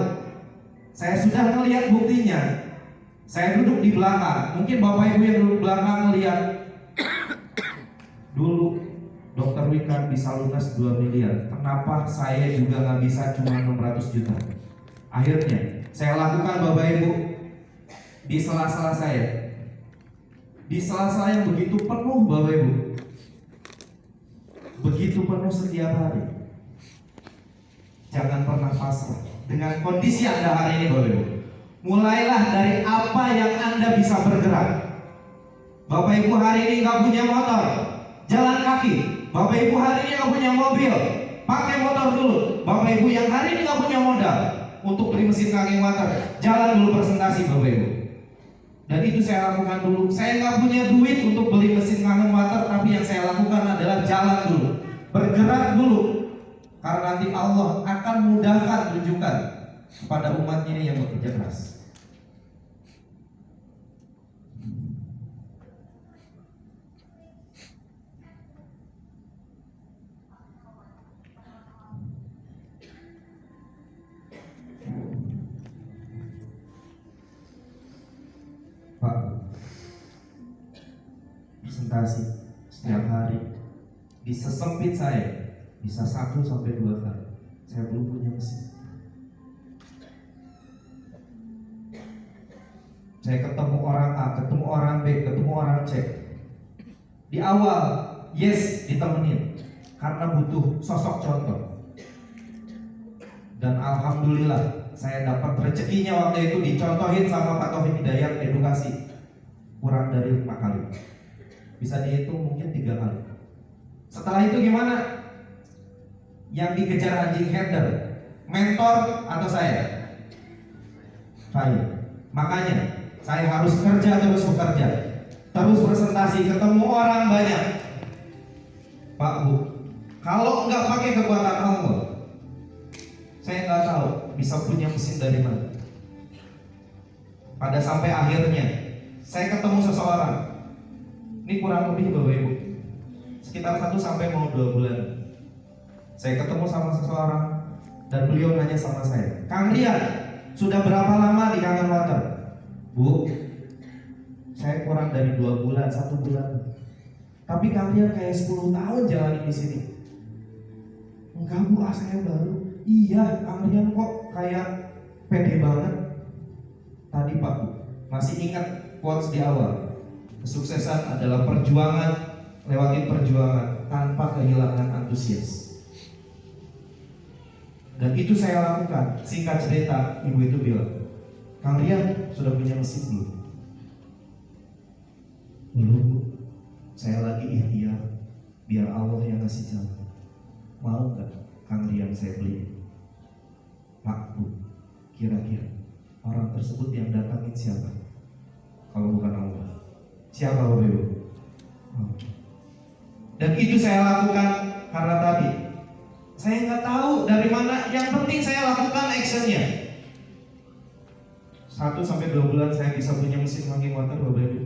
saya sudah melihat buktinya. Saya duduk di belakang. Mungkin Bapak Ibu yang duduk belakang melihat dulu Dokter Wika bisa lunas 2 miliar. Kenapa saya juga nggak bisa cuma 600 juta? Akhirnya saya lakukan Bapak Ibu di sela-sela saya. Di sela-sela yang begitu penuh Bapak Ibu. Begitu penuh setiap hari. Jangan pernah pasrah dengan kondisi Anda hari ini Bapak Ibu. Mulailah dari apa yang Anda bisa bergerak. Bapak Ibu hari ini nggak punya motor, jalan kaki. Bapak Ibu hari ini nggak punya mobil, pakai motor dulu. Bapak Ibu yang hari ini nggak punya modal untuk beli mesin Hanging Water, jalan dulu presentasi Bapak Ibu. Dan itu saya lakukan dulu. Saya nggak punya duit untuk beli mesin Hanging Water, tapi yang saya lakukan adalah jalan dulu, bergerak dulu. Karena nanti Allah akan mudahkan tunjukkan kepada umatnya yang bekerja keras. Pak, presentasi setiap hari di sesempit saya bisa 1 sampai 2 kali. Saya belum punya mesin. Saya ketemu orang A, ketemu orang B, ketemu orang C. Di awal, yes, ditemenin karena butuh sosok contoh. Dan alhamdulillah saya dapat rezekinya waktu itu dicontohin sama Pak Taufik Hidayat edukasi kurang dari 5 kali. Bisa dihitung mungkin 3 kali. Setelah itu gimana? Yang dikejar anjing herder, mentor atau saya? Saya. Makanya saya harus kerja terus bekerja, terus presentasi, ketemu orang banyak. Pak Bu, kalau nggak pakai kekuatan Allah, saya nggak tahu bisa punya mesin dari mana. Pada sampai akhirnya saya ketemu seseorang. Ini kurang lebih Bapak Ibu sekitar 1 sampai mau 2 bulan. Saya ketemu sama seseorang dan beliau nanya sama saya, Kang Rian, sudah berapa lama di Kangen Water? Bu, saya kurang dari 2 bulan, 1 bulan. Tapi Kang Rian kayak 10 tahun jalani di sini. Enggak Bu, saya baru. Iya, Kang Rian kok kayak pede banget. Tadi Pak Bu, masih ingat quotes di awal. Kesuksesan adalah perjuangan, lewatin perjuangan tanpa kehilangan antusias. Dan itu saya lakukan. Singkat cerita, ibu itu bilang, Kang Rian sudah punya mesin belum? Belum Bu. Saya lagi ikhtiar biar Allah yang ngasih jalan. Mau gak Kang Rian saya beli? Pak Bu, kira-kira orang tersebut yang datangin siapa? Kalau bukan Allah, siapa Bapak Ibu? Dan itu saya lakukan karena tadi saya nggak tahu dari mana. Yang penting saya lakukan actionnya. 1-2 bulan saya bisa punya mesin hanging water Bapak Ibu.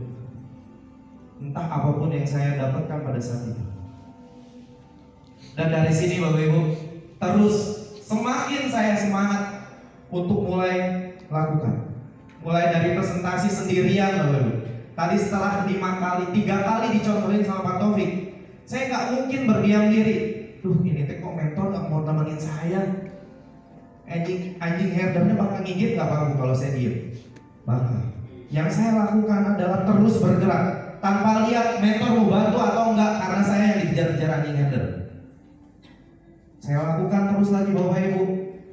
Entah apapun yang saya dapatkan pada saat itu. Dan dari sini Bapak Ibu, terus semakin saya semangat untuk mulai lakukan. Mulai dari presentasi sendirian Bapak Ibu. Tadi setelah 3 kali dicontohin sama Pak Taufik, saya nggak mungkin berdiam diri. Duh, ini teh kok mentor nggak mau temenin saya. Anjing herdernya bakal gigit nggak Pak Bu kalau saya diem? Bakal. Yang saya lakukan adalah terus bergerak tanpa lihat mentor mau bantu atau enggak, karena saya yang dikejar-kejar anjing herder. Saya lakukan terus lagi Bapak Ibu.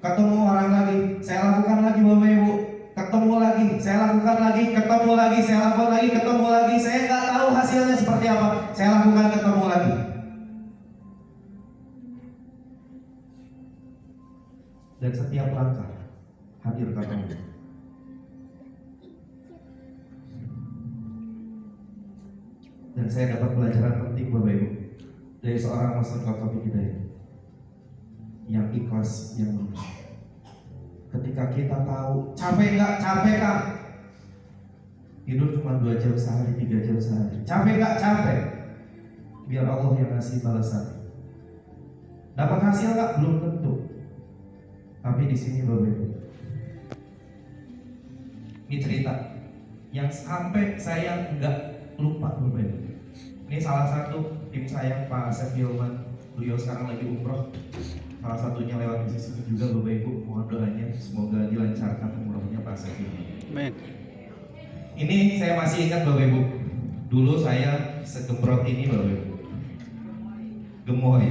Ketemu orang lagi, saya lakukan lagi Bapak Ibu. Ketemu lagi, saya lakukan lagi, ketemu lagi, saya lakukan lagi, ketemu lagi. Saya nggak tahu hasilnya seperti apa. Saya lakukan, ketemu lagi. Dan setiap langkah hadir ketemu. Dan saya dapat pelajaran penting Bapak Ibu dari seorang Master Taufik Hidayat yang ikhlas, yang benar. Ketika kita tahu capek nggak, capek Kak, tidur cuma 2 jam sehari, 3 jam sehari, capek nggak, capek, biar Allah yang ngasih balasan. Dapat hasil nggak, belum tentu. Tapi di sini Bapak Ibu, ini cerita yang sampai saya nggak lupa Bapak Ibu. Ini salah satu tim saya Pak Asep Yilman, beliau sekarang lagi umroh. Salah satunya lewat di situ juga Bapak Ibu, mohon doanya semoga dilancarkan umrohnya Pak Asep Yilman. Amin. Ini saya masih ingat Bapak Ibu, dulu saya segembrot ini Bapak Ibu, gemoy.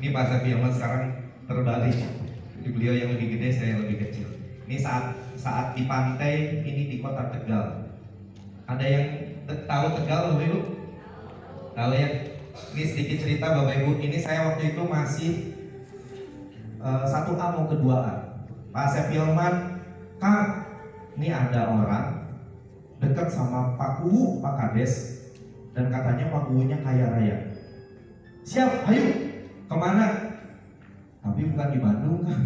Ini Pak Asep Yilman sekarang terbalik. Beliau yang lebih gede, saya yang lebih kecil. Ini saat di pantai, ini di kota Tegal. Ada yang tahu Tegal Bapak Ibu? Tahu ya? Ini sedikit cerita Bapak Ibu. Ini saya waktu itu masih 1A mau ke 2A. Pak Asep Yilman, Kang, ini ada orang dekat sama Pak Kuwu, Pak Kades, dan katanya Pak Kuwunya kaya raya. Siap, ayo. Kemana? Tapi bukan di Bandung kan?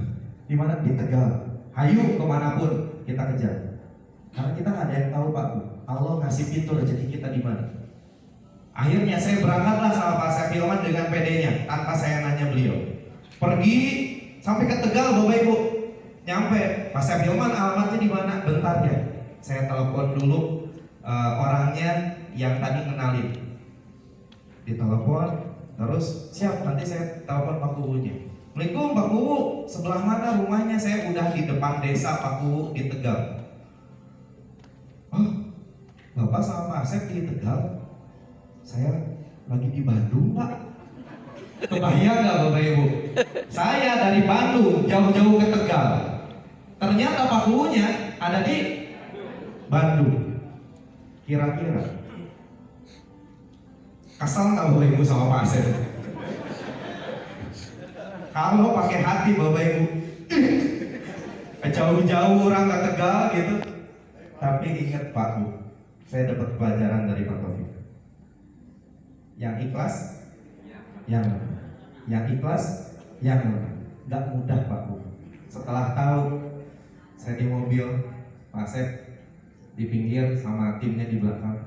Di mana? Di Tegal. Ayo kemanapun kita kejar. Karena kita nggak ada yang tahu Pak Bu. Allah ngasih pintu rezeki kita di mana. Akhirnya saya berangkatlah sama Pak Asep Yilman dengan PD-nya tanpa saya nanya beliau. Pergi sampai ke Tegal Bapak Ibu. Nyampe Pak Asep Yilman alamatnya di mana? Bentar ya. Saya telepon dulu orangnya yang tadi kenalin. Ditelepon, terus siap nanti saya telepon Pak Kuwunya. Assalamualaikum Pak Kuwu, sebelah mana rumahnya? Saya udah di depan desa Pak Kuwu di Tegal. Oh, Bapak sama Pak Asep di Tegal? Saya lagi di Bandung Pak. Kebayang gak Bapak Ibu? Saya dari Bandung jauh-jauh ke Tegal. Ternyata Pak Kuwunya ada di Bandung. Kira-kira kesel gak Bapak Ibu sama Pak Asep? Kalau pakai hati Bapak Ibu, jauh-jauh orang ke Tegal gitu. Tapi ingat Pak Bu, saya dapat pelajaran dari Pak Taufik. Yang ikhlas, yang ikhlas, yang nggak mudah Pak Bu. Setelah tahu, saya di mobil, Pak Asep di pinggir sama timnya di belakang.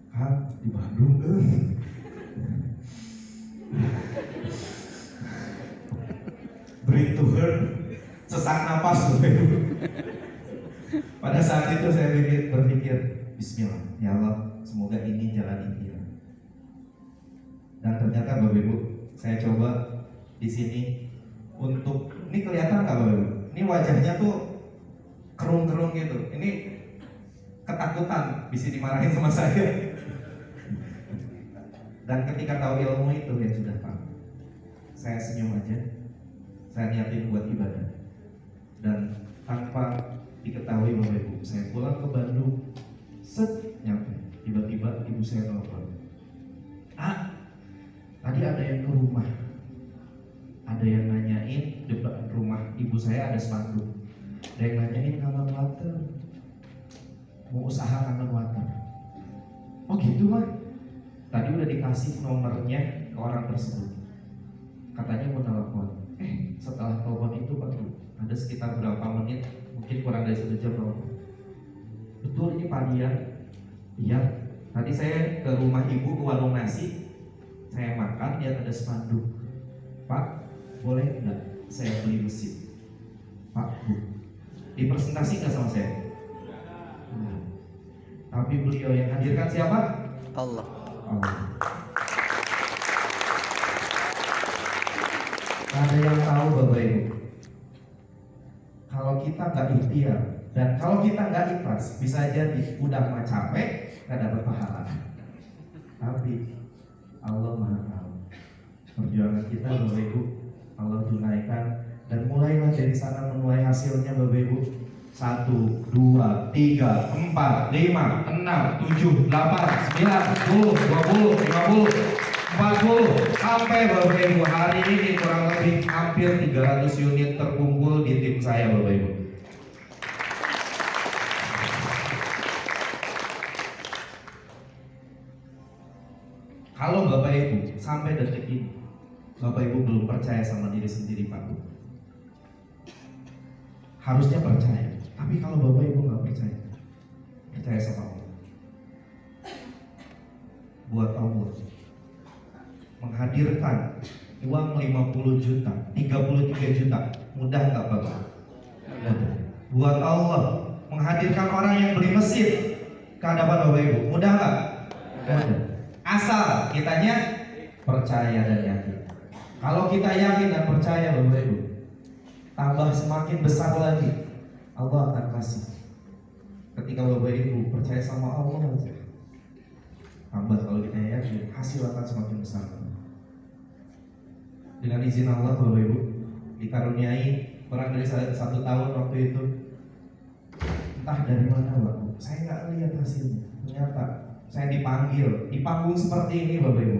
Kang, di Bandung bener-bener sesak napas Bapak Ibu. Pada saat itu saya berpikir, Bismillah, ya Allah, semoga ini jalan impian. Dan ternyata Bapak Ibu, saya coba di sini untuk, ini kelihatan nggak Bapak Ibu? Ini wajahnya tuh kerung-kerung gitu. Ini ketakutan, bisa dimarahin sama saya. Dan ketika tahu ilmu itu ya sudah Pak, saya senyum aja, saya niatin buat ibadah. Dan tanpa diketahui Bapak Ibu, saya pulang ke Bandung, nyampe, tiba-tiba ibu saya telepon, tadi ada yang ke rumah, ada yang nanyain depan rumah ibu saya ada spanduk, ada yang nanyain kangen water, mau usaha kangen water. Oh gitu Mas, tadi udah dikasih nomornya ke orang tersebut, katanya mau telepon. Setelah telepon itu Pak, ada sekitar berapa menit, mungkin kurang dari 1 jam Pak. Betul ini Pak Dian? Iya, tadi saya ke rumah ibu ke warung nasi, saya makan, lihat ada spanduk. Pak, boleh nggak saya beli mesin? Pak, Bu, dipresentasi nggak sama saya? Nah, tapi beliau yang hadirkan siapa? Allah. Allah. Ada yang tahu Bapak Ibu, kalau kita nggak ikhtiar dan kalau kita nggak ikhlas, bisa jadi udah mah capek nggak dapat pahala. Tapi Allah Maha tahu perjuangan kita Bapak Ibu, Allah tunaikan, dan mulailah dari sana menuai hasilnya Bapak Ibu. 1, 2, 3, 4, 5, 6, 7, 8, 9, 10, 20, 40 sampai Bapak Ibu hari ini kurang lebih hampir 300 unit terkumpul di tim saya Bapak Ibu. Kalau Bapak Ibu sampai detik ini Bapak Ibu belum percaya sama diri sendiri Pak Bu, harusnya percaya. Tapi kalau Bapak Ibu nggak percaya, percaya sama Allah. Buat Allah menghadirkan uang 50 juta, 33 juta, mudah nggak Bapak? Mudah. Buat Allah menghadirkan orang yang beli mesin ke hadapan Bapak Ibu, mudah nggak? Mudah. Asal kitanya percaya dan yakin. Kalau kita yakin dan percaya Bapak Ibu, tambah semakin besar lagi Allah akan kasih. Ketika Bapak Ibu percaya sama Allah aja, tambah kalau kita yakin, hasil akan semakin besar. Dengan izin Allah Bapak Ibu, dikaruniai kurang dari 1 tahun waktu itu, entah dari mana Bapak, saya nggak lihat hasilnya. Ternyata saya dipanggil di panggung seperti ini Bapak Ibu.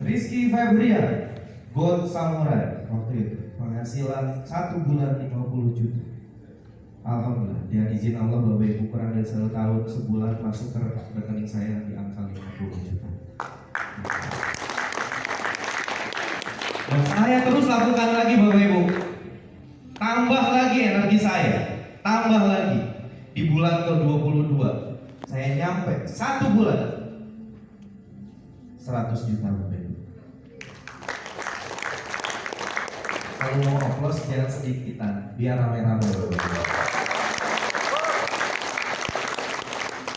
Rizky Febrian, Gold Samurai waktu itu, penghasilan 1 bulan 50 juta. Alhamdulillah, dengan izin Allah Bapak Ibu, kurang dari 1 tahun sebulan masuk ke rekening saya di angka 50 juta. Dan saya terus lakukan lagi Bapak Ibu, tambah lagi energi saya, tambah lagi. Di bulan ke-22 saya nyampe 1 bulan 100 juta Bapak Ibu. Kalau mau oplos jangan sedikitan, biar rame-rame Bapak Ibu.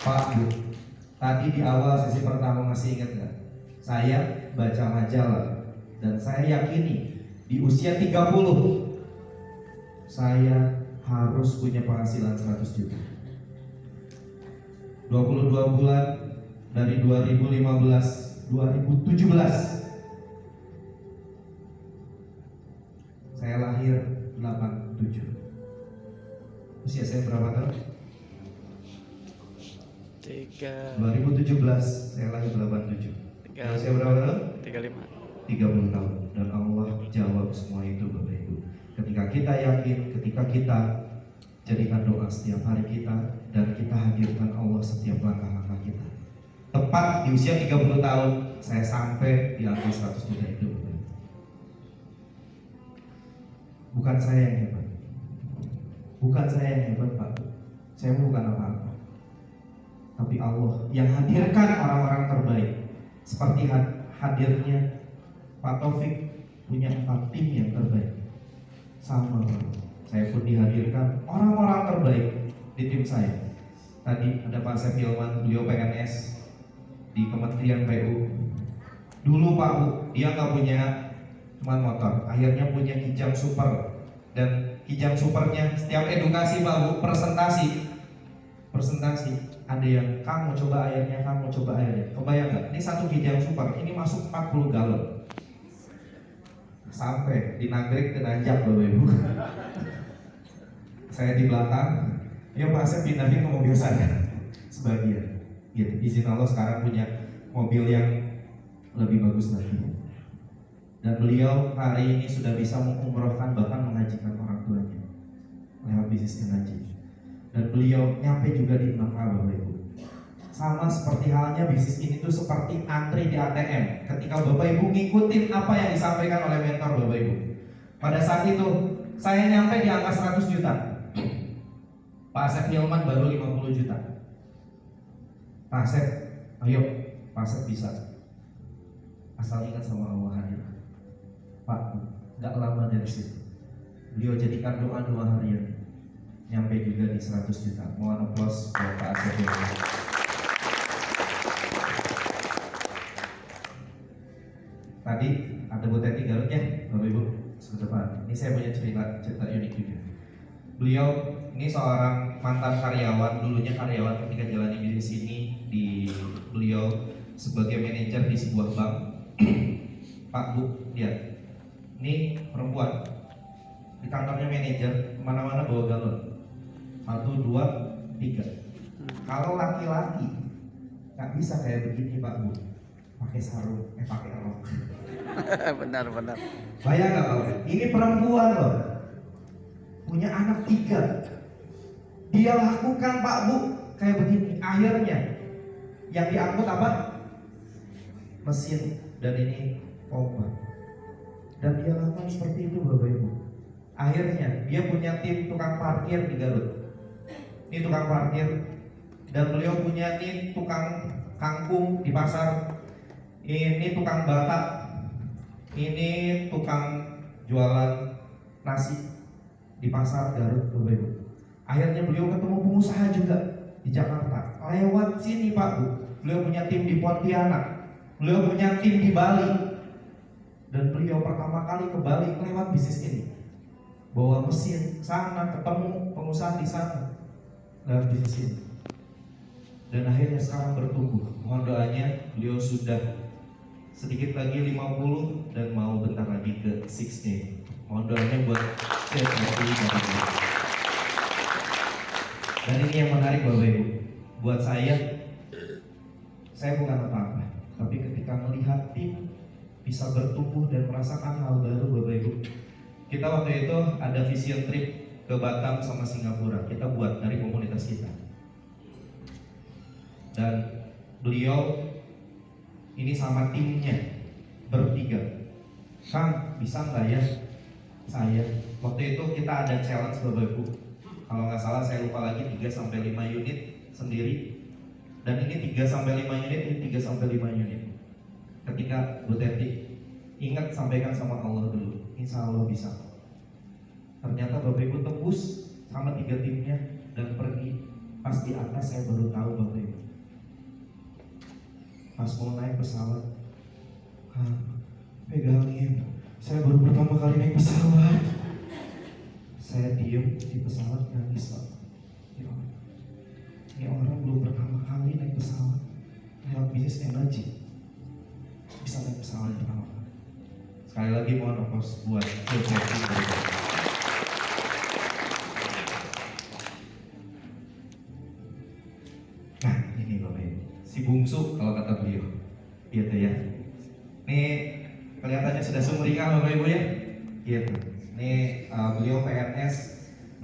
Pak Bu, tadi di awal sesi pertama masih ingat nggak? Saya baca majalah dan saya yakini di usia 30 saya harus punya penghasilan 100 juta. 22 bulan dari 2015 2017 saya lahir 87. Usia saya berapa tahun? 2017 saya lahir 87. Usia berapa tahun? 30 tahun. Dan Allah jawab semua itu Bapak Ibu. Ketika kita yakin, ketika kita jadikan doa setiap hari kita, dan kita hadirkan Allah setiap langkah-langkah kita. Tepat di usia 30 tahun saya sampai di angka 100 juta itu. Bukan saya yang hebat, bukan saya yang hebat Pak, saya bukan apa-apa, tapi Allah yang hadirkan orang-orang terbaik. Seperti hadirnya Pak Taufik punya 4 tim yang terbaik. sama saya pun dihadirkan orang-orang terbaik di tim saya. Tadi ada Pak Asep Hilman, beliau PNS di Kementerian PU. Dulu Pak Bu, dia nggak punya cuma motor, akhirnya punya Kijang Super. Dan Kijang Supernya setiap edukasi Pak Bu, presentasi ada yang kamu coba airnya, kamu coba airnya. Kebayang nggak? Ini satu Kijang Super, ini masuk 40 galon. Sampai di Nagrek ke Nanjak Bapak Ibu. Saya di belakang, ya Pak Asep pindahin ke mobil saya sebagian. Gitu. Izin Allah sekarang punya mobil yang lebih bagus lagi. Dan beliau hari ini sudah bisa mengumrohkan bahkan mengajikan orang tuanya lewat bisnis energi. Dan beliau nyampe juga di 6A Bapak Ibu. Sama seperti halnya bisnis ini tuh seperti antri di ATM. Ketika Bapak Ibu ngikutin apa yang disampaikan oleh mentor Bapak Ibu. Pada saat itu saya nyampe di angka 100 juta. Pak Asep Hilman baru 50 juta. Pak Asep, ayo Pak Asep bisa. Asal ingat sama Allah hadir. Pak, gak lama dari situ beliau jadikan doa-doa harian, nyampe juga di 100 juta. Mohon aplaus buat Pak Asep Hilman. Tadi ada Bu Teti Garut ya, Bapak Ibu, sedepan. Ini saya punya cerita unik juga. Beliau ini seorang mantan karyawan, dulunya karyawan ketika jalani bisnis ini beliau sebagai manajer di sebuah bank. Pak Bu, lihat, ini perempuan di kantornya manajer, kemana-mana bawa galon. 1, 2, 3. Kalau laki-laki nggak bisa kayak begini Pak Bu, pakai sarung, pakai rok. Benar. Bayang nggak Pak? Ini perempuan loh, punya anak 3. Dia lakukan Pak Bu kayak begini. Akhirnya yang diangkut apa? Mesin, dan ini pompa. Dan dia lakukan seperti itu Bapak Ibu. Akhirnya dia punya tim tukang parkir di Garut. Ini tukang parkir. Dan beliau punya tim tukang kangkung di pasar. Ini tukang batak. Ini tukang jualan nasi di pasar Garut Bapak Ibu. Akhirnya beliau ketemu pengusaha juga di Jakarta. Lewat sini Pak Bu, beliau punya tim di Pontianak, beliau punya tim di Bali. Dan beliau pertama kali ke Bali lewat bisnis ini, bawa mesin sana, ketemu pengusaha di sana lewat bisnis ini. Dan akhirnya sekarang bertumbuh. Mohon doanya, beliau sudah sedikit lagi 50 dan mau bentar lagi ke 60. Mohon doanya buat dan ini yang menarik Bapak Ibu. Buat saya bukan apa-apa, tapi ketika melihat tim bisa bertumbuh dan merasakan hal baru Bapak Ibu. Kita waktu itu ada vision trip ke Batam sama Singapura. Kita buat dari komunitas kita. Dan beliau ini sama timnya bertiga. Kang, bisa nggak ya? Saya waktu itu kita ada challenge Bapak Ibu. Kalau nggak salah saya lupa lagi 3-5 unit sendiri. Dan ini 3-5 unit, ini 3-5 unit. Ketika Bu Teti ingat sampaikan sama Allah dulu, insya Allah bisa. Ternyata Bapak Ibu tembus sama 3 timnya dan pergi. Pas di atas saya baru tahu Bapak Ibu. Pas mau naik pesawat, pegangin. Saya baru pertama kali naik pesawat. Saya diem di pesawat nangis Pak. Ini orang belum pertama kali naik pesawat lewat bisnis energi. Bisa naik pesawat pertama kali. Sekali lagi mohon aplaus buat Nah ini Bapak Ibu, si bungsu kalau kata beliau gitu ya. Ini kelihatannya sudah sumringah Bapak Ibu ya gitu. Ini beliau PNS,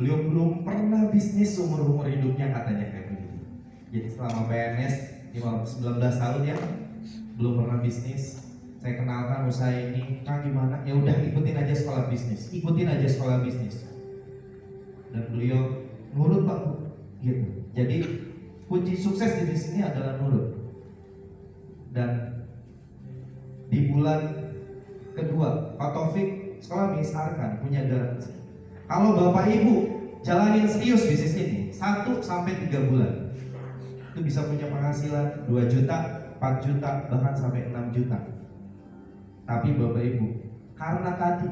beliau belum pernah bisnis umur hidupnya katanya kayak begitu. Jadi selama PNS 19 tahun ya belum pernah bisnis. Saya kenalkan usaha ini, Kang gimana? Ya udah ikutin aja sekolah bisnis, Dan beliau nurut Pak, gitu. Jadi kunci sukses di sini adalah nurut. Dan di bulan kedua, Pak Taufik sekolah Miss Arkan punya garansi Kalau Bapak Ibu jalanin serius bisnis ini 1 sampai 3 bulan, itu bisa punya penghasilan 2 juta, 4 juta, bahkan sampai 6 juta. Tapi Bapak Ibu, karena tadi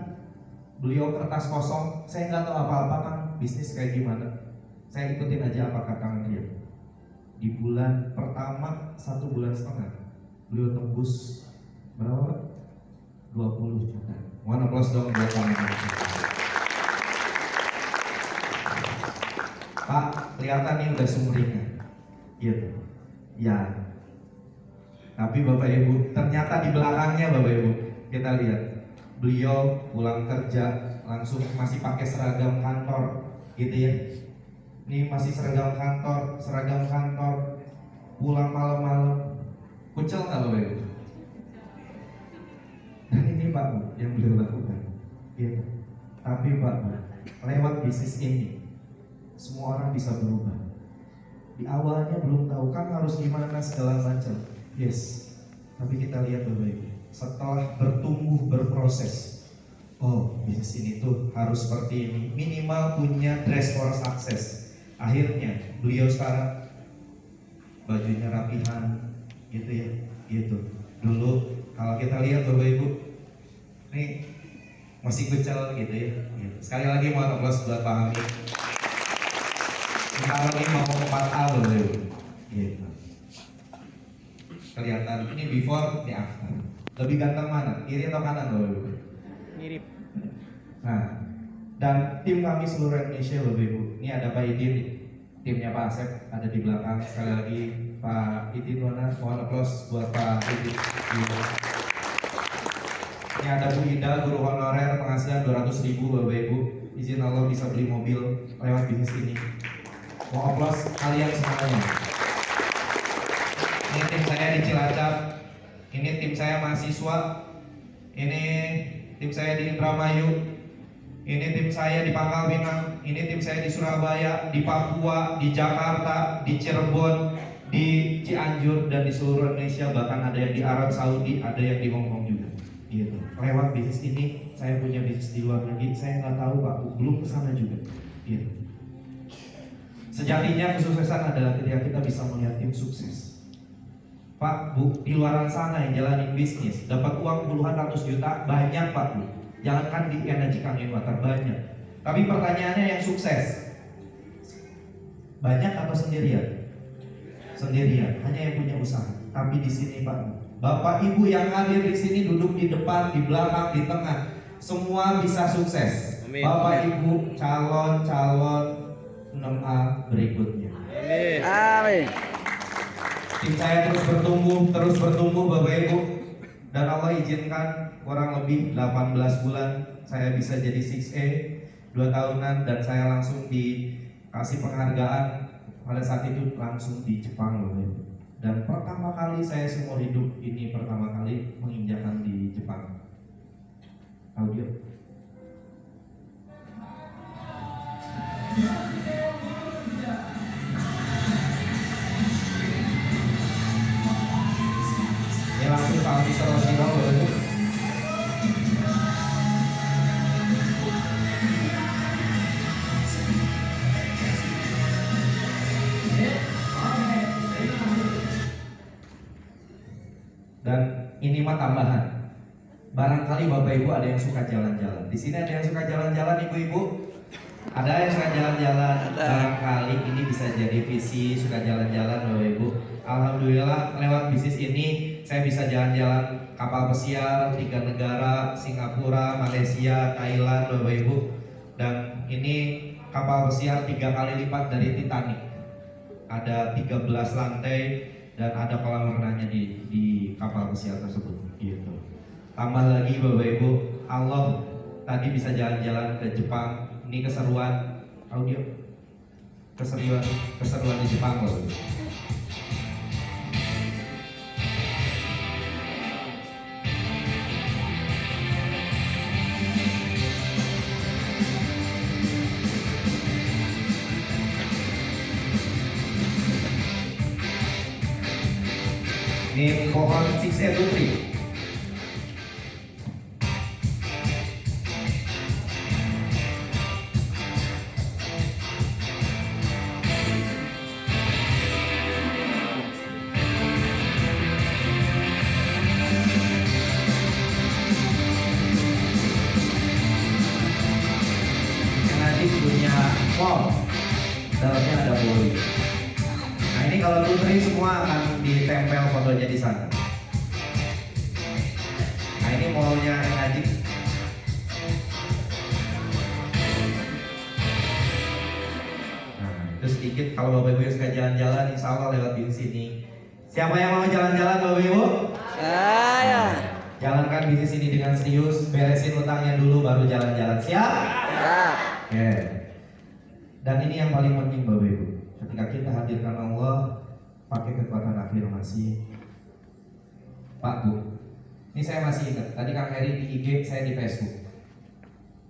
beliau kertas kosong, saya nggak tahu apa-apa kan bisnis kayak gimana. Saya ikutin aja apa kata Kang Rian. Di bulan pertama 1 bulan setengah, beliau tembus berapa? 20 juta. Mohon aplaus dong buat Kang Rian. Pak, kelihatan nih udah sumringah, gitu. Ya. Tapi Bapak Ibu, ternyata di belakangnya Bapak Ibu, kita lihat beliau pulang kerja langsung masih pakai seragam kantor, gitu ya. Ini masih seragam kantor, pulang malam-malam, kucel nggak Bapak Ibu? Dan ini Pak Bu yang beliau lakukan, gitu. Tapi Pak Bu, lewat bisnis ini semua orang bisa berubah. Di awalnya belum tahu kan harus gimana segala macam. Yes, tapi kita lihat Bapak Ibu, setelah bertumbuh berproses, oh bisnis ini tuh harus seperti ini, minimal punya dress for success. Akhirnya beliau sekarang bajunya rapihan, gitu ya, gitu. Dulu kalau kita lihat Bapak Ibu, nih masih kucel gitu ya. Gitu. Sekali lagi mohon aplaus buat Pak Hamid. Kalau ini mau 4A Bapak Ibu, gitu. Kelihatan ini before, ini after. Lebih ganteng mana? Kiri atau kanan Bapak Ibu? Mirip. Nah, dan tim kami seluruh Indonesia Bapak Ibu. Ini ada Pak Idin, timnya Pak Asep ada di belakang. Sekali lagi Pak Idin mana? Mohon aplaus buat Pak Idin. Ini ada Bu Ida, guru honorer, penghasilan 200.000 Bapak Ibu. Izin Allah bisa beli mobil lewat bisnis ini. Mohon aplaus kalian semuanya. Ini tim saya di Cilacap, ini tim saya mahasiswa, ini tim saya di Indramayu, ini tim saya di Pangkal Pinang, ini tim saya di Surabaya, di Papua, di Jakarta, di Cirebon, di Cianjur, dan di seluruh Indonesia. Bahkan ada yang di Arab Saudi, ada yang di Hong Kong juga. Gitu. Lewat bisnis ini, saya punya bisnis di luar negeri, saya nggak tahu Pak, belum kesana juga. Gitu. Sejatinya kesuksesan adalah ketika kita bisa melihat tim sukses. Pak Bu, di luaran sana yang jalanin bisnis dapat uang puluhan ratus juta, banyak Pak Bu. Jangankan di Energy Kangin Water, banyak. Tapi pertanyaannya yang sukses banyak atau sendirian? Sendirian, hanya yang punya usaha. Tapi di sini Pak Bu, Bapak Ibu yang hadir di sini, duduk di depan, di belakang, di tengah, semua bisa sukses. Amin. Bapak Ibu calon-calon 6A berikutnya. Amin. Amin. Tim saya terus bertumbuh Bapak Ibu, dan Allah izinkan kurang lebih 18 bulan saya bisa jadi 6A 2 tahunan, dan saya langsung dikasih penghargaan pada saat itu langsung di Jepang Bapak Ibu. Dan pertama kali saya seumur hidup ini pertama kali menginjakan di Jepang. Audio. Ya langsung kami serosiro Bapak Ibu. Dan ini mah tambahan. Barangkali Bapak Ibu ada yang suka jalan-jalan. Di sini ada yang suka jalan-jalan Ibu-ibu? Ada yang suka jalan-jalan. Barangkali ini bisa jadi visi suka jalan-jalan Bapak Ibu. Alhamdulillah lewat bisnis ini saya bisa jalan-jalan kapal pesiar 3 negara, Singapura, Malaysia, Thailand Bapak Ibu. Dan ini kapal pesiar 3 kali lipat dari Titanic. Ada 13 lantai dan ada kolam renangnya di kapal pesiar tersebut. Gitu. Tambah lagi Bapak Ibu, Allah tadi bisa jalan-jalan ke Jepang. Ini keseruan audio, keseruan di Jepang Bapak Ibu. Ini pohon 6A Putri. Wow, dalamnya ada pori. Nah ini kalau nutri semua akan ditempel fotonya di sana. Nah ini mallnya Haji. Nah itu sedikit, kalau Bapak Ibu yang suka jalan-jalan, insya Allah lewat di sini. Siapa yang mau jalan-jalan Bapak Ibu? Saya. Jalankan bisnis ini dengan serius, beresin utangnya dulu baru jalan-jalan. Siap? Ya. Oke. Dan ini yang paling penting Bapak Ibu. Ketika kita hadirkan Allah, pakai kekuatan afirmasi. Pak Bu, ini saya masih ingat. Tadi Kang Heri di IG, saya di Facebook.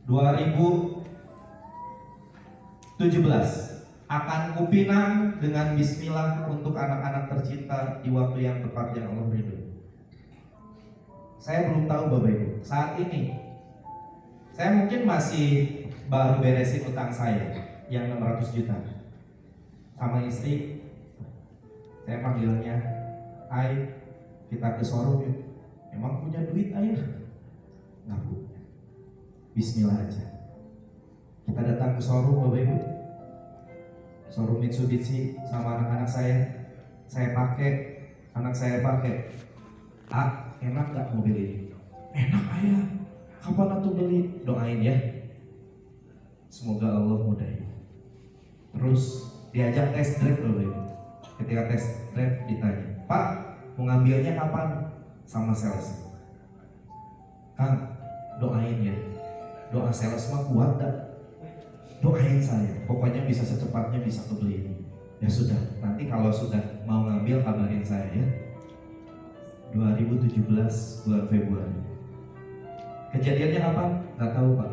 2017 akan kupinang dengan Bismillah untuk anak-anak tercinta di waktu yang tepat yang Allah ridho. Saya belum tahu Bapak Ibu, saat ini saya mungkin masih baru beresin utang saya yang 600 juta sama istri. Saya panggilnya, Ay, kita ke showroom yuk. Emang punya duit ayah? Nggak Bu, Bismillah aja. Kita datang ke showroom Bapak Ibu, showroom Mitsubishi sama anak-anak saya pakai, anak saya pakai. Enak gak mobil ini? Enak ayah. Kapan atuh beli? Doain ya. Semoga Allah mudahin. Terus diajak tes drive Bapak Ibu. Ketika tes drive ditanya, Pak, mau ngambilnya kapan? Sama sales. Kang, doain ya. Doa sales mah kuat dah. Doain saya. Pokoknya bisa secepatnya bisa kebeli ini. Ya sudah. Nanti kalau sudah mau ngambil kabarin saya ya. 2017 bulan Februari. Kejadiannya kapan? Gak tahu Pak.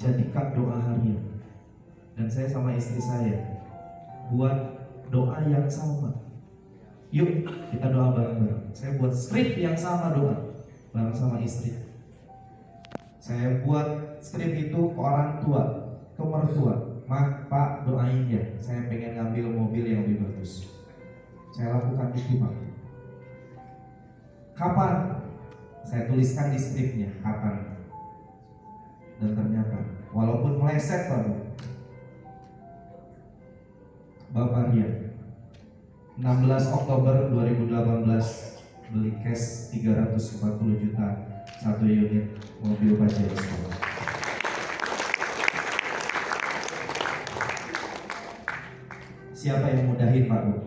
Jadikan doa harian. Dan saya sama istri saya buat doa yang sama. Yuk kita doa bareng-bareng. Saya buat skrip yang sama doa bareng sama istri. Saya buat skrip itu ke orang tua, ke mertua. Mak, Pak, doain ya. Saya pengen ngambil mobil yang lebih bagus. Saya lakukan itu Pak. Kapan? Saya tuliskan di skripnya kapan. Dan ternyata walaupun meleset Pak, Bapak Rian 16 Oktober 2018 beli cash 340 juta 1 unit mobil Pajero Sport. Siapa yang mudahin Pak Bu?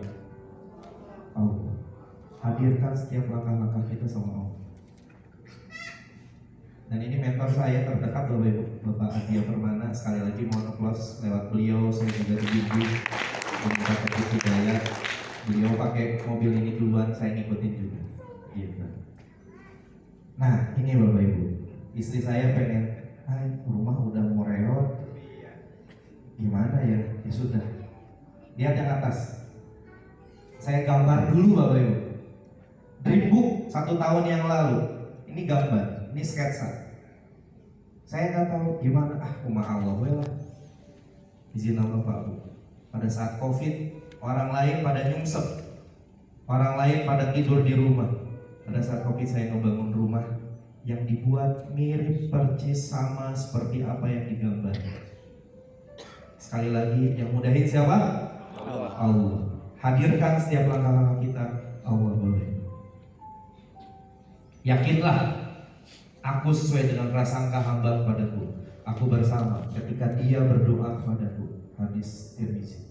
Allah. Hadirkan setiap langkah-langkah kita sama Allah. Dan ini mentor saya terdekat Bapak Ibu, Bapak Adia Permana. Sekali lagi mohon applause lewat beliau. Saya juga dibimbing mendapatkan hidayah. Beliau pakai mobil ini duluan, saya ngikutin juga. Gitu. Nah ini Bapak Ibu, istri saya pengen, rumah udah mau reot, gimana ya? Ya sudah, lihat yang atas. Saya gambar dulu Bapak Ibu. Dreambook 1 tahun yang lalu. Ini gambar, ini sketsa. Saya nggak tahu gimana. Kumaha Allah lah. Izin Allah Pak Bu. Pada saat COVID, orang lain pada nyungsep, orang lain pada tidur di rumah. Pada saat COVID saya ngebangun rumah yang dibuat mirip persis sama seperti apa yang digambar. Sekali lagi, yang mudahin siapa? Allah. Hadirkan setiap langkah-langkah kita. Allah boleh. Yakinlah, aku sesuai dengan prasangka hamba kepadaku. Aku bersama ketika dia berdoa kepadaku. Hadis Tirmizi.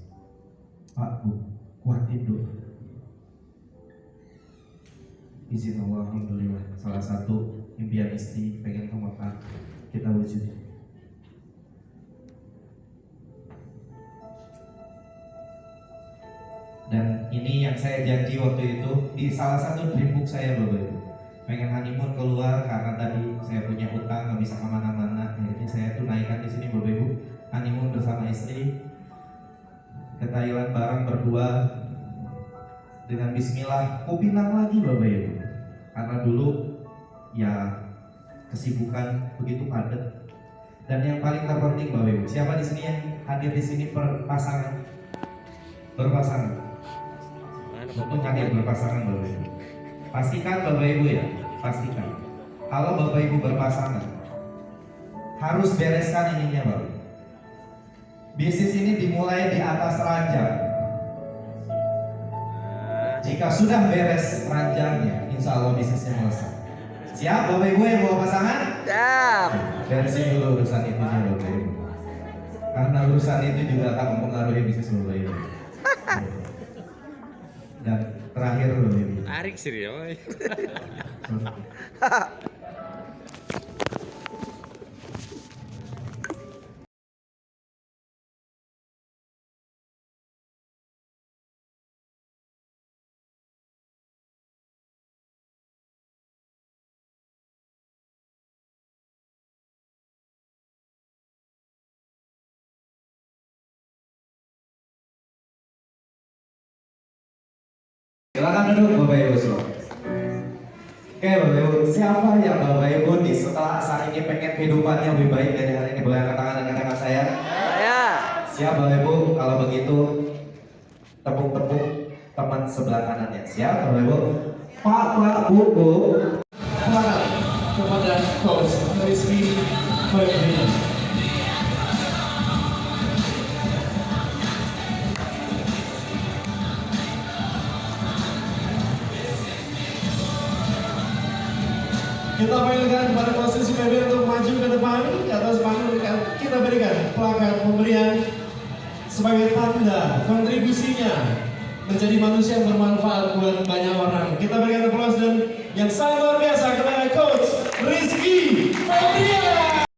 Pak Bu, kuatin doa. Izin Allah, alhamdulillah. Salah satu impian istri pengen ke Mekah, kita wujudin. Dan ini yang saya janji waktu itu di salah satu dreambook saya Bapak Ibu. Pengen honeymoon keluar karena tadi saya punya utang nggak bisa kemana-mana. Akhirnya saya tunaikan di sini Bapak Ibu. Honeymoon bersama istri ke Thailand bareng berdua dengan Bismillah. Kupinang lagi Bapak Ibu. Karena dulu ya kesibukan begitu padat. Dan yang paling terpenting Bapak Ibu, siapa di sini yang hadir di sini berpasangan? Berpasangan. Untuk hadir berpasangan Bapak Ibu. Pastikan Bapak Ibu ya, pastikan. Kalau Bapak Ibu berpasangan, harus bereskan ininya Bapak. Bisnis ini dimulai di atas ranjang. Jika sudah beres ranjangnya, insya Allah bisnisnya selesai. Siap Bapak Ibu yang bawa pasangan? Siap. Beresin dulu urusan itu Bapak Ibu. Karena urusan itu juga akan mempengaruhi bisnis Bapak Ibu. Dan terakhir Bapak Ibu. Tarik serius. Silakan duduk Bapak Ibu semua. Oke Bapak Ibu, siapa yang Bapak Ibu nih setelah saat ini pengen kehidupannya lebih baik dari hari ini? Boleh angkat tangan dan katakan saya? Saya. Siap Bapak Ibu, kalau begitu tepuk-tepuk teman sebelah kanannya. Siap Bapak Ibu? Pak, Bu. Selamat kepada Coach Rizky Febrian. Kita panggilkan kepada posisi PB untuk maju ke depan ke atas panggung. Kita berikan plakat pemberian sebagai tanda kontribusinya menjadi manusia yang bermanfaat buat banyak orang. Kita berikan aplaus dan yang sangat luar biasa kepada Coach Rizky Febrian.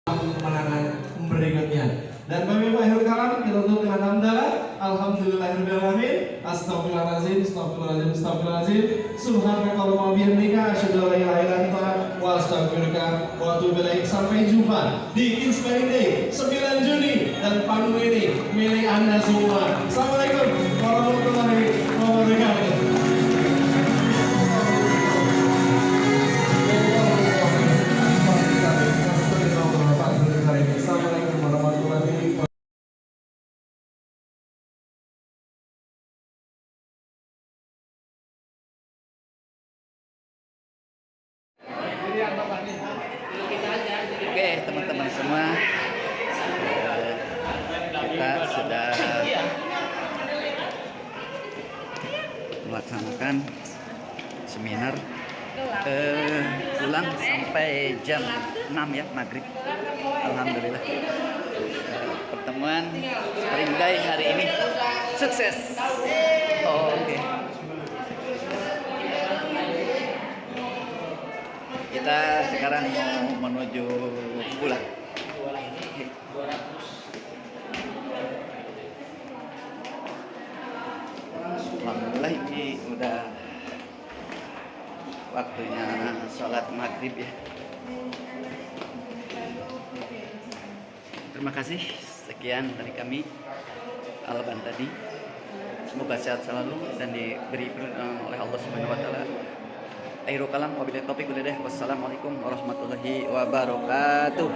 Kemenangan berikutnya. Dan Bapak Ibu akhir kalam kita tutup dengan hamdalah. Alhamdulillahirobbilalamin. Astagfirullahaladzim, astagfirullahaladzim, astagfirullahaladzim. Subhanakallahumma wa bihamdika asyhadu an la ilaha illa anta wa astaghfiruka wa atubu ilaik. Sampai jumpa di Inspiring Day 9 Juni dan panggung ini milik Anda semua. Assalamualaikum warahmatullahi wabarakatuh. Assalamualaikum warahmatullahi wabarakatuh. Oke teman-teman semua, kita sudah melaksanakan seminar pulang sampai jam 6 ya, maghrib. Alhamdulillah pertemuan Spring Day hari ini sukses. Oke. Kita sekarang mau menuju pulang. Alhamdulillah ini udah waktunya sholat maghrib ya. Terima kasih, sekian dari kami Alban tadi. Semoga sehat selalu dan diberi perlindungan oleh Allah Subhanahu wa taala. Akhirul kalam, wabillahi taufiq wal hidayah. Wassalamualaikum warahmatullahi wabarakatuh.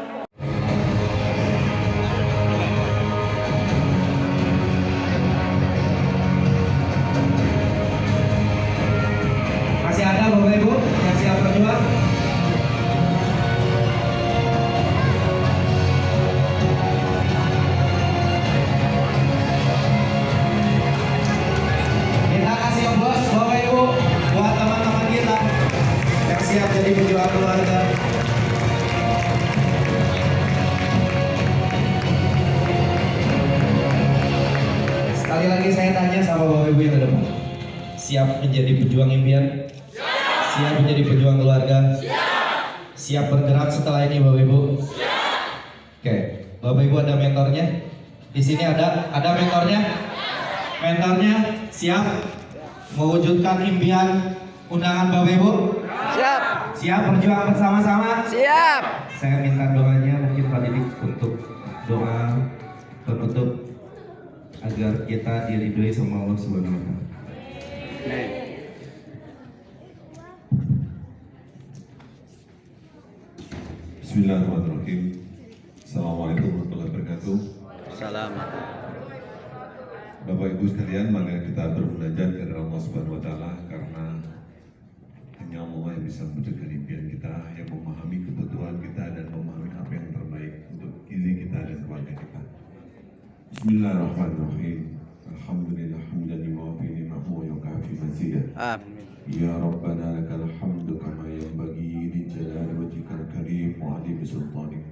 Masih ada Bapak Ibu yang siap berjuang? Kita kasih aplaus Bapak Ibu buat teman-teman kita yang siap jadi pejuang keluarga. Apa Bapak Ibu yang ada Pak? Siap menjadi pejuang impian? Siap menjadi pejuang keluarga? Siap bergerak setelah ini Bapak Ibu? Oke, Bapak Ibu ada mentornya? Di sini ada mentornya? Mentornya siap mewujudkan impian undangan Bapak Ibu? Siap. Siap berjuang bersama-sama? Siap. Saya minta doanya mungkin Pak Didik untuk doa penutup agar kita diridhoi sama Allah Subhanahu wa taala. Bismillahirrahmanirrahim. Assalamualaikum warahmatullahi wabarakatuh. Salam. Bapak Ibu sekalian, mari kita bermunajat kepada Allah Subhanahu wa taala karena hanya Allah yang bisa mewujudkan impian kita, yang memahami kebutuhan kita dan memahami apa yang terbaik untuk diri kita dan keluarga kita. Bismillahirrahmanirrahim. Alhamdulillah hamdan liwafi ni'mahu wa yukafi mazidah. Amin. Ya Rabbana lakal hamdu kama yanbaghi li jalali wajhikal karim wa 'azimi sultanik.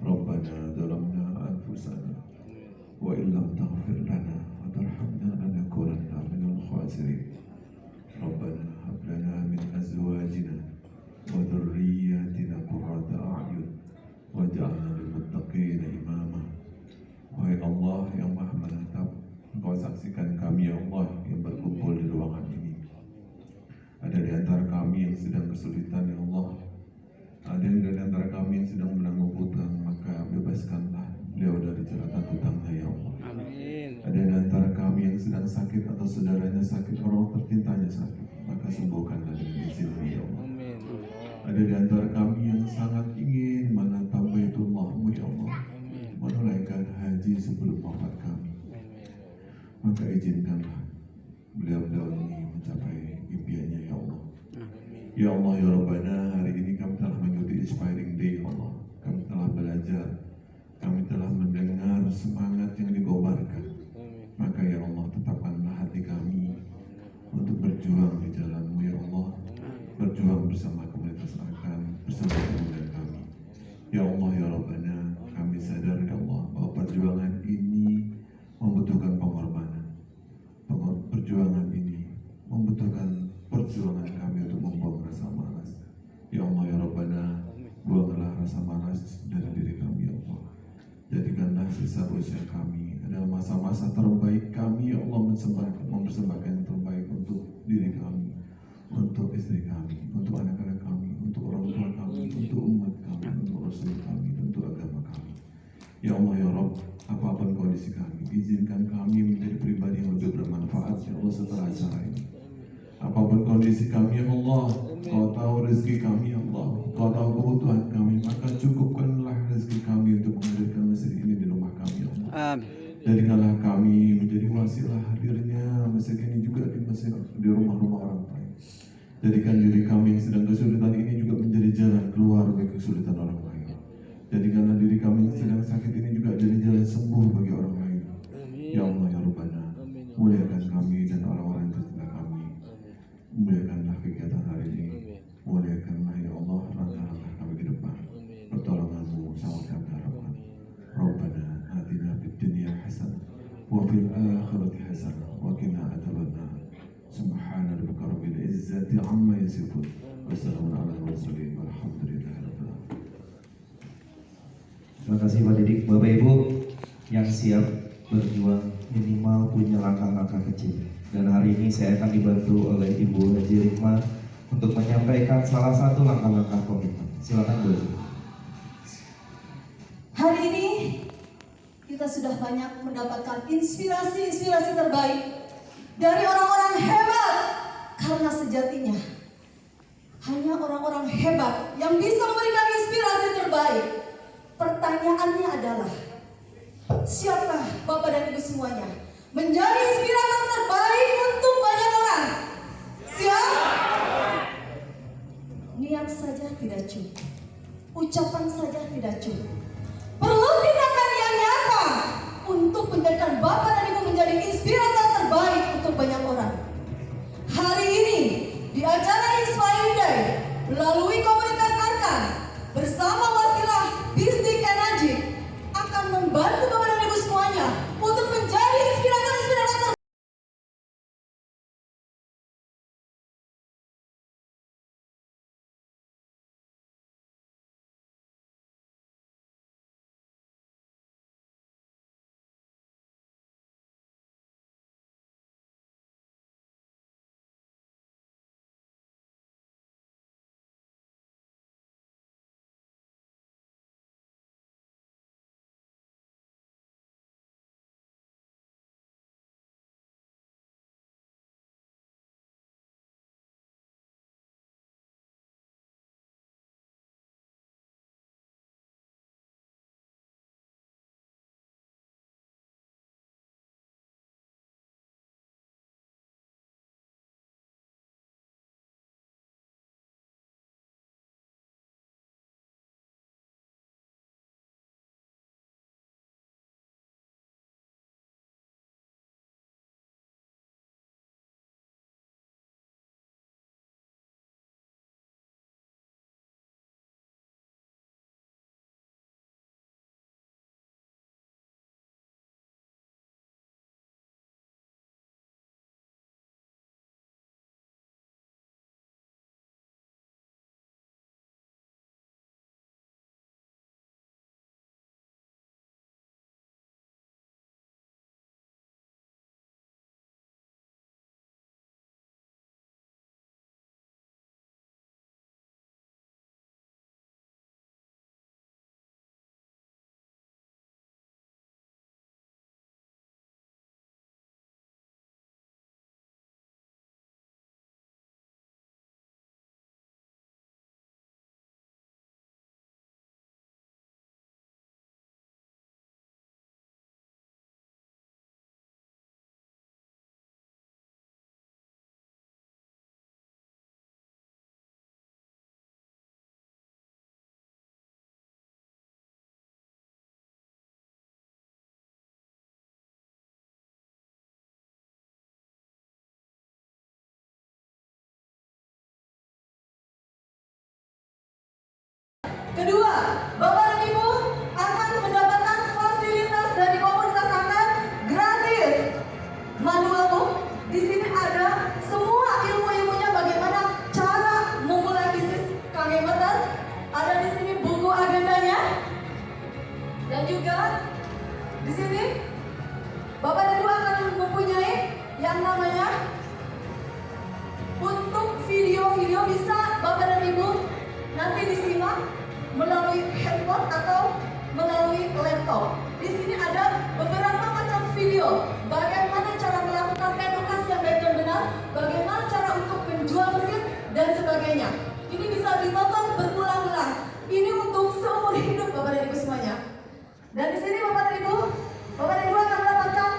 Rabbana zalamna anfusana wa illam taghfir lana wa tarhamna lanakunanna minal khasirin. Rabbana hab lana min azwajina wa dhurriyyatina qurrata a'yun waj'alna lil muttaqina imama. Wahai Allah yang Maha Menatap, Engkau saksikan kami ya Allah yang berkumpul di ruangan ini. Ada di antara kami yang sedang kesulitan ya Allah. Ada yang di antara kami yang sedang menanggung hutang, maka bebaskanlah beliau dari jeratan hutangnya ya Allah. Amin. Ada di antara kami yang sedang sakit atau saudaranya sakit, orang tercintanya sakit, maka sembuhkanlah dengan izin-Mu ya Allah. Amin. Ada di antara kami yang sangat ingin menatap Baitullah-Mu ya Allah, menunaikan haji sebelum wafat kami, maka izinkanlah beliau-beliau ini mencapai impiannya ya Allah. Ya Allah ya Rabbana, hari ini kami telah mengikuti Inspiring Day ya Allah. Kami telah belajar, kami telah mendengar semangat yang digobarkan. Maka ya Allah, tetapkanlah hati kami untuk berjuang di jalan-Mu ya Allah, berjuang bersama komunitas Arkan, bersama kemudian kami. Ya Allah ya Rabbana, kami sadar ya Allah bahwa perjuangan ini membutuhkan pengorbanan. Perjuangan ini membutuhkan perjuangan kami untuk membuang rasa malas. Ya Allah ya Rabbana, buanglah rasa malas dari diri kami ya Allah. Jadikanlah sisa usia kami adalah masa-masa terbaik kami ya Allah, mempersembahkan yang terbaik untuk diri kami, untuk istri kami, untuk anak-anak kami, untuk orang tua kami, untuk umat kami, untuk Rasul kami, untuk agama kami. Ya Allah ya Rabb, apapun kondisi kami, izinkan kami menjadi pribadi yang lebih bermanfaat ya Allah setelah acara ini. Apapun kondisi kami ya Allah, Kau tahu rezeki kami ya Allah, Kau tahu kebutuhan kami, maka cukupkanlah rezeki kami untuk menghadirkan masjid ini di rumah kami ya Allah. Amin. Jadikanlah kami menjadi wasilah hadirnya masjid ini juga di rumah-rumah orang lain. Jadikan diri kami yang sedang kesulitan ini juga menjadi jalan keluar bagi kesulitan orang lain. Jadikanlah diri kami yang sedang sakit ini juga jadi jalan sembuh bagi orang lain. Ya Allah ya Rabbana, muliakan kami dan orang-orang yang tercinta kami. Muliakanlah kegiatan hari ini. Muliakanlah ya Allah langkah-langkah kami ke depan. Pertolongan-Mu sangat kami harapkan. Rabbana atina fid dunya hasanah wa fil akhirati hasanah wa qina adzabannar. Subhana rabbika rabbil izzati amma yasifun. Wassalamu ala mursalin walhamdulillahi rabbil alamin. Terima kasih Pak Didik. Bapak Ibu yang siap berjuang minimal punya langkah-langkah kecil. Dan hari ini saya akan dibantu oleh Ibu Haji Rikma untuk menyampaikan salah satu langkah-langkah komitmen. Silakan Bu Haji. Hari ini kita sudah banyak mendapatkan inspirasi-inspirasi terbaik dari orang-orang hebat, karena sejatinya hanya orang-orang hebat yang bisa memberikan inspirasi terbaik. Pertanyaannya adalah, siapkah Bapak dan Ibu semuanya menjadi inspirator terbaik untuk banyak orang? Siap? Niat saja tidak cukup, ucapan saja tidak cukup. Perlu tindakan yang nyata untuk menjadikan Bapak dan Ibu menjadi inspirator terbaik untuk banyak orang. Hari ini di acara Inspiring Day melalui komunitas Arkan bersama Wasilah Bistik Energy akan membantu Bapak dan Ibu semuanya untuk menjadi Bapak dan Ibu akan mendapatkan fasilitas dari komunitas akan gratis. Manual book, di sini ada semua ilmu-ilmunya bagaimana cara memulai bisnis KG-Meter. Ada di sini buku agendanya. Dan juga di sini Bapak dan Ibu akan mempunyai yang namanya untuk video-video bisa Bapak dan Ibu nanti disimak melalui handphone atau melalui laptop. Di sini ada beberapa macam video, bagaimana cara melakukan edukasi yang baik dan benar, bagaimana cara untuk menjual mesin dan sebagainya. Ini bisa ditonton berulang-ulang. Ini untuk seumur hidup Bapak dan Ibu semuanya. Dan di sini Bapak dan Ibu akan mendapatkan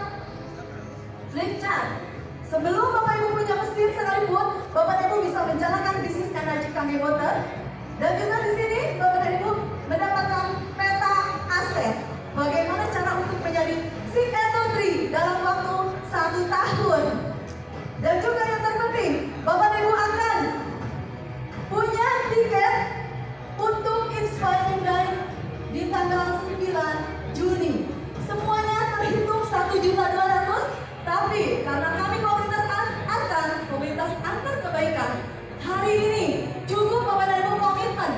flip chart. Sebelum Bapak Ibu punya mesin sekalipun, Bapak dan Ibu bisa menjalankan bisnis energi KG-Water. Dan juga di sini Bapak dan Ibu mendapatkan peta aset. Bagaimana cara untuk menjadi CEO3 dalam waktu 1 tahun. Dan juga yang terpenting, Bapak dan Ibu akan punya tiket untuk Inspiring Day di tanggal 9 Juni. Semuanya terhitung 1.200.000. Tapi karena kami komunitas antar kebaikan, hari ini cukup Bapak dan Ibu komitmen.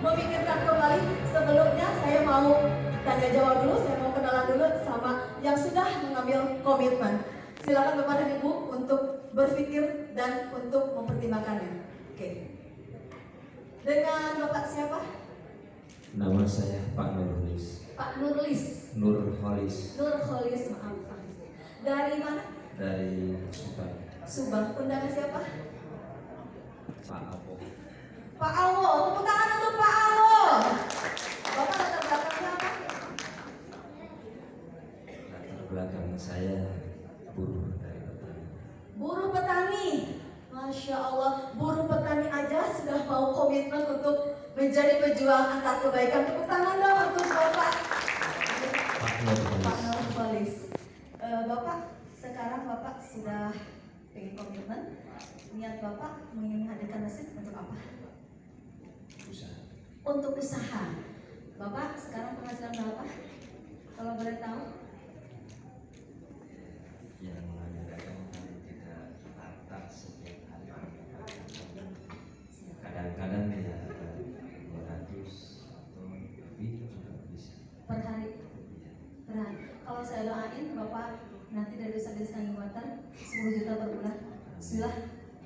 Memikirkan kembali. Sebelumnya saya mau tanya jawab dulu, saya mau kenalan dulu sama yang sudah mengambil komitmen. Silakan Bapak dan Ibu untuk berpikir dan untuk mempertimbangkannya. Oke. Dengan Bapak siapa? Nama saya Pak Nurholis. Pak Nurlis. Nurholis. Nurholis, maaf Pak. Dari mana? Dari Subang. Subang. Undangan siapa? Pak Apo. Pak Awo. Tepuk tangan untuk Pak Awo. Bapak latar belakangnya apa? Latar belakang saya buruh dari petani. Buruh petani. Masya Allah, buruh petani aja sudah mau komitmen untuk menjadi pejuang antar kebaikan. Tepuk tangan dong untuk Bapak. Pak Nurholis. Pak Nurholis. Bapak, sekarang Bapak sudah pengen komitmen. Niat Bapak ingin menghadirkan mesin untuk apa? Usaha. Untuk usaha. Bapak sekarang penghasilan berapa? Kalau boleh tahu? Yang mengadakan tidak rata setiap hari. Kadang-kadang ya 200 atau lebih juga bisa. Per hari? Per hari. Kalau saya doain Bapak nanti dari usaha bisnis KG-Water 10 juta per bulan. Bismillah.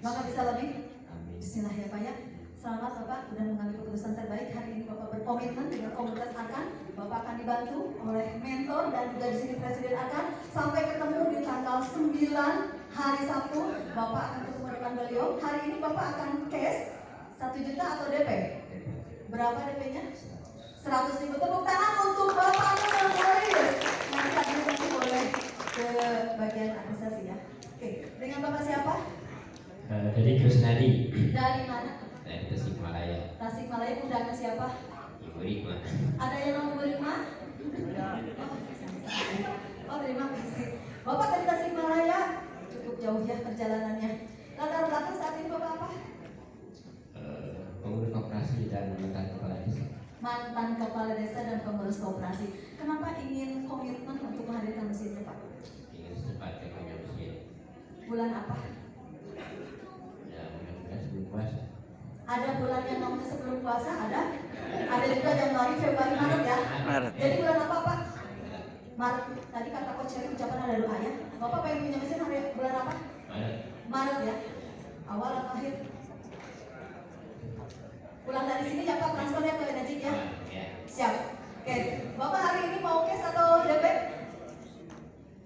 Maka bisa lebih? Amin. Bismillah ya Pak ya. Selamat Bapak sudah mengambil keputusan terbaik. Hari ini Bapak berkomitmen dengan komunitas akan. Bapak akan dibantu oleh mentor dan juga di sini Presiden akan. Sampai ketemu di tanggal 9 hari Sabtu. Bapak akan ketemu dengan beliau. Hari ini Bapak akan cash 1 juta atau DP? Berapa DP-nya? 100.000. Tepuk tangan untuk Bapak Nur Haris. Nanti administrasi boleh ke bagian administrasi ya. Oke, dengan Bapak siapa? Dari Krisnadi. Dari mana? Dari Tasikmalaya. Tasikmalaya. Undangnya siapa? Ibu Rikma. Ada yang mau berima? Oh, terima kasih. Bapak dari Tasikmalaya, cukup jauh ya perjalanannya. Latar belakang saat ini Bapak apa? Pengurus koperasi dan mantan kepala desa. Mantan kepala desa dan pengurus koperasi. Kenapa ingin komitmen untuk menghadirkan mesinnya Pak? Ingin secepatnya punya mesin. Bulan apa? Ya mudah-mudahan sebelum puasa. Ada bulan yang namanya sebelum puasa? Ada? Ada juga Januari, Februari, Maret ya? Maret. Jadi bulan apa Pak? Maret. Tadi kata Coach Cherry ucapan ada doa ya. Bapak pengen punya mesin hari bulan apa? Maret ya? Awal atau akhir? Pulang dari sini ya Pak, transfernya ke Energi ya? Ya. Siap. Oke, Bapak hari ini mau cash atau DP?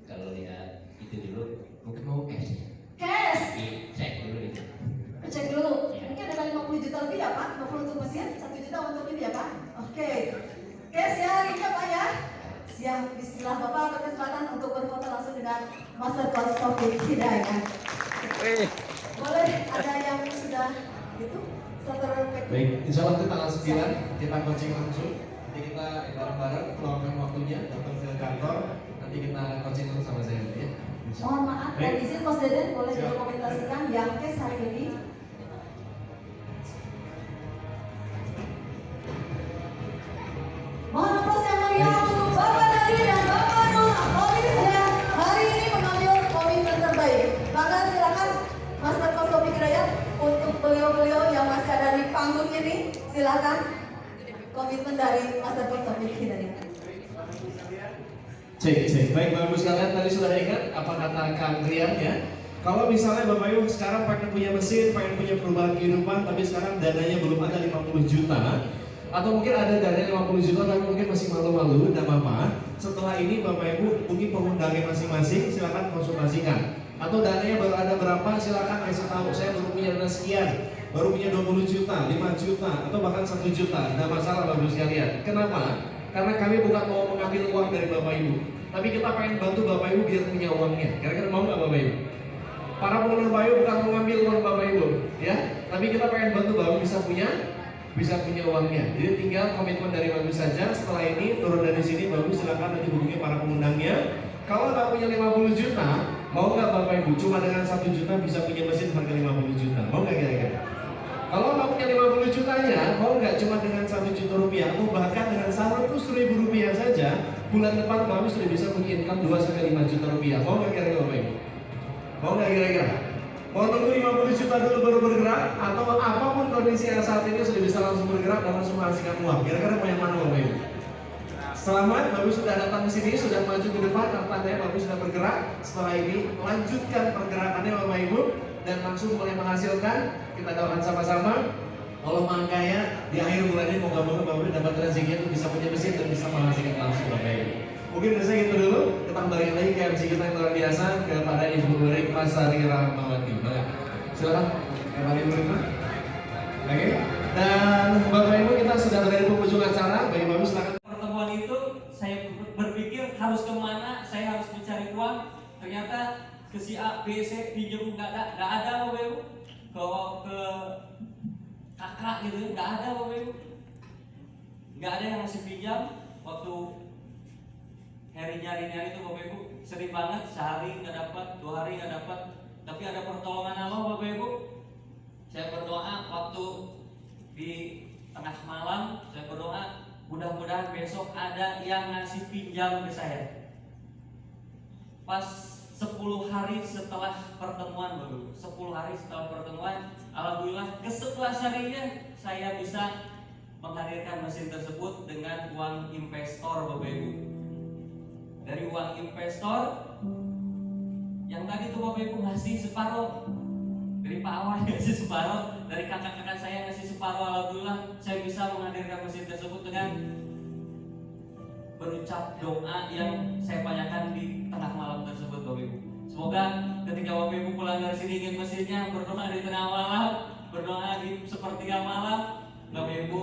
Kalau lihat itu dulu, mungkin mau cash. Cash. Cek dulu itu. Cek dulu. Ya. Mungkin ada 50 juta lebih ya Pak? 50 untuk mesin, 1 juta untuk ini ya Pak? Oke. Cash ya hari ini ya Pak ya? Siap. Bismillah, Bapak berkesempatan untuk berfoto langsung dengan Master Coach Taufik Hidayat. Boleh ada yang sudah gitu? Baik, insya Allah itu tanggal 9 kita coaching langsung. Nanti kita bareng-bareng meluangkan waktunya datang ke kantor. Nanti kita coaching langsung sama saya ya. Mohon maaf, Baik. dan izin Coach Deden boleh Siap. dokumentasikan yang cash hari ini. Mohon aplaus yang meriah untuk Bapak Nadi dan Bapak Nur Haris yang hari ini mengambil komitmen terbaik. Maka silakan Master Coach Taufik Hidayat untuk beliau-beliau yang masih ada di panggung ini, silakan komitmen dari Master Coach Taufik Hidayat. Cek. Baik Bapak Ibu sekalian, tadi sudah ingat apa kata Kang Rian ya? Kalau misalnya Bapak Ibu sekarang pengen punya mesin, pengen punya perubahan kehidupan, tapi sekarang dananya belum ada 50 juta, atau mungkin ada dananya 50 juta tapi mungkin masih malu-malu, tidak apa-apa. Setelah ini Bapak Ibu mungkin pengundangnya masing-masing, silakan konsultasikan. Atau dananya baru ada berapa, silakan kasih tahu. Saya baru punya dana sekian, baru punya 20 juta, 5 juta, atau bahkan 1 juta. Tidak masalah Bapak Ibu sekalian. Kenapa? Karena kami bukan mau mengambil uang dari Bapak Ibu, tapi kita pengen bantu Bapak Ibu biar punya uangnya. Kira-kira mau nggak Bapak Ibu? Para pengguna Bapak Ibu bukan mau mengambil uang Bapak Ibu, ya. Tapi kita pengen bantu Bapak Ibu bisa punya uangnya. Jadi tinggal komitmen dari Bapak Ibu saja. Setelah ini turun dari sini Bapak Ibu silakan nanti hubungi para pengundangnya. Kalau nggak punya 50 juta, mau nggak Bapak Ibu? Cuma dengan 1 juta bisa punya mesin harga 50 juta. Mau nggak kira-kira? Kalau nggak punya 50 jutanya, mau nggak cuma dengan 1 juta rupiah, atau bahkan dengan 100.000 rupiah saja, bulan depan Bapak sudah bisa punya income 2-5 juta rupiah. Mau nggak kira-kira Bapak Ibu? Mau nggak kira-kira? Mau nunggu 50 juta dulu baru bergerak, atau apapun kondisi yang saat ini sudah bisa langsung bergerak dan langsung menghasilkan uang? Kira-kira mau yang mana Bapak Ibu? Selamat, Bapak sudah datang ke sini, sudah maju ke depan, tandanya Bapak sudah bergerak. Setelah ini lanjutkan pergerakannya Bapak Ibu dan langsung mulai menghasilkan. Kita doakan sama-sama. Allah Maha Kaya di akhir bulan ini moga-moga Bapak dapat rezeki itu bisa punya mesin dan bisa menghasilkan langsung Bapak Ibu. Mungkin bisa gitu dulu. Kita kembali lagi ke MC kita yang luar biasa kepada Ibu Rikma Sari Rahmawati. Silakan kepada Ibu Rikma. Oke. Dan Bapak Ibu kita sudah berada di penghujung acara. Bapak Ibu silakan. Pertemuan itu saya berpikir harus kemana, saya harus mencari uang. Ternyata ke si A, B, C pinjam nggak ada Bapak Ibu. Ke kakak gitu nggak ada Bapak Ibu. Nggak ada yang ngasih pinjam. Waktu Harry nyari-nyari itu Bapak Ibu sering banget, sehari nggak dapat, 2 hari nggak dapat. Tapi ada pertolongan Allah Bapak Ibu. Saya berdoa waktu di tengah malam, saya berdoa mudah-mudahan besok ada yang ngasih pinjam ke saya. Pas 10 hari setelah pertemuan Bapak Ibu, 10 hari setelah pertemuan, alhamdulillah ke-11 harinya saya bisa menghadirkan mesin tersebut dengan uang investor Bapak Ibu. Dari uang investor yang tadi tuh Bapak Ibu ngasih separuh, dari Pak Awan ngasih separuh, dari kakak-kakak saya ngasih separuh, alhamdulillah saya bisa menghadirkan mesin tersebut dengan berucap doa yang saya panjatkan di tengah malam tersebut Bapak Ibu. Semoga ketika Bapak Ibu pulang dari sini ingin mesinnya, berdoa di tengah malam, berdoa di sepertiga malam, Bapak Ibu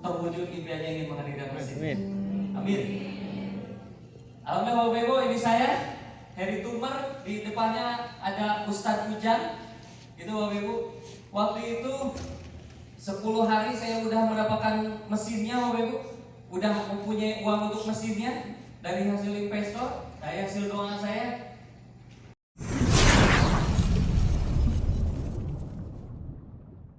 terwujud impiannya ingin menghadirkan mesin. Amin. Alhamdulillah Bapak Ibu, ini saya Heri Tumar, di depannya ada Ustadz Ujang. Itu Bapak Ibu. Waktu itu 10 hari saya udah mendapatkan mesinnya Bapak Ibu. Udah mempunyai uang untuk mesinnya dari hasil investor, dari hasil doa saya.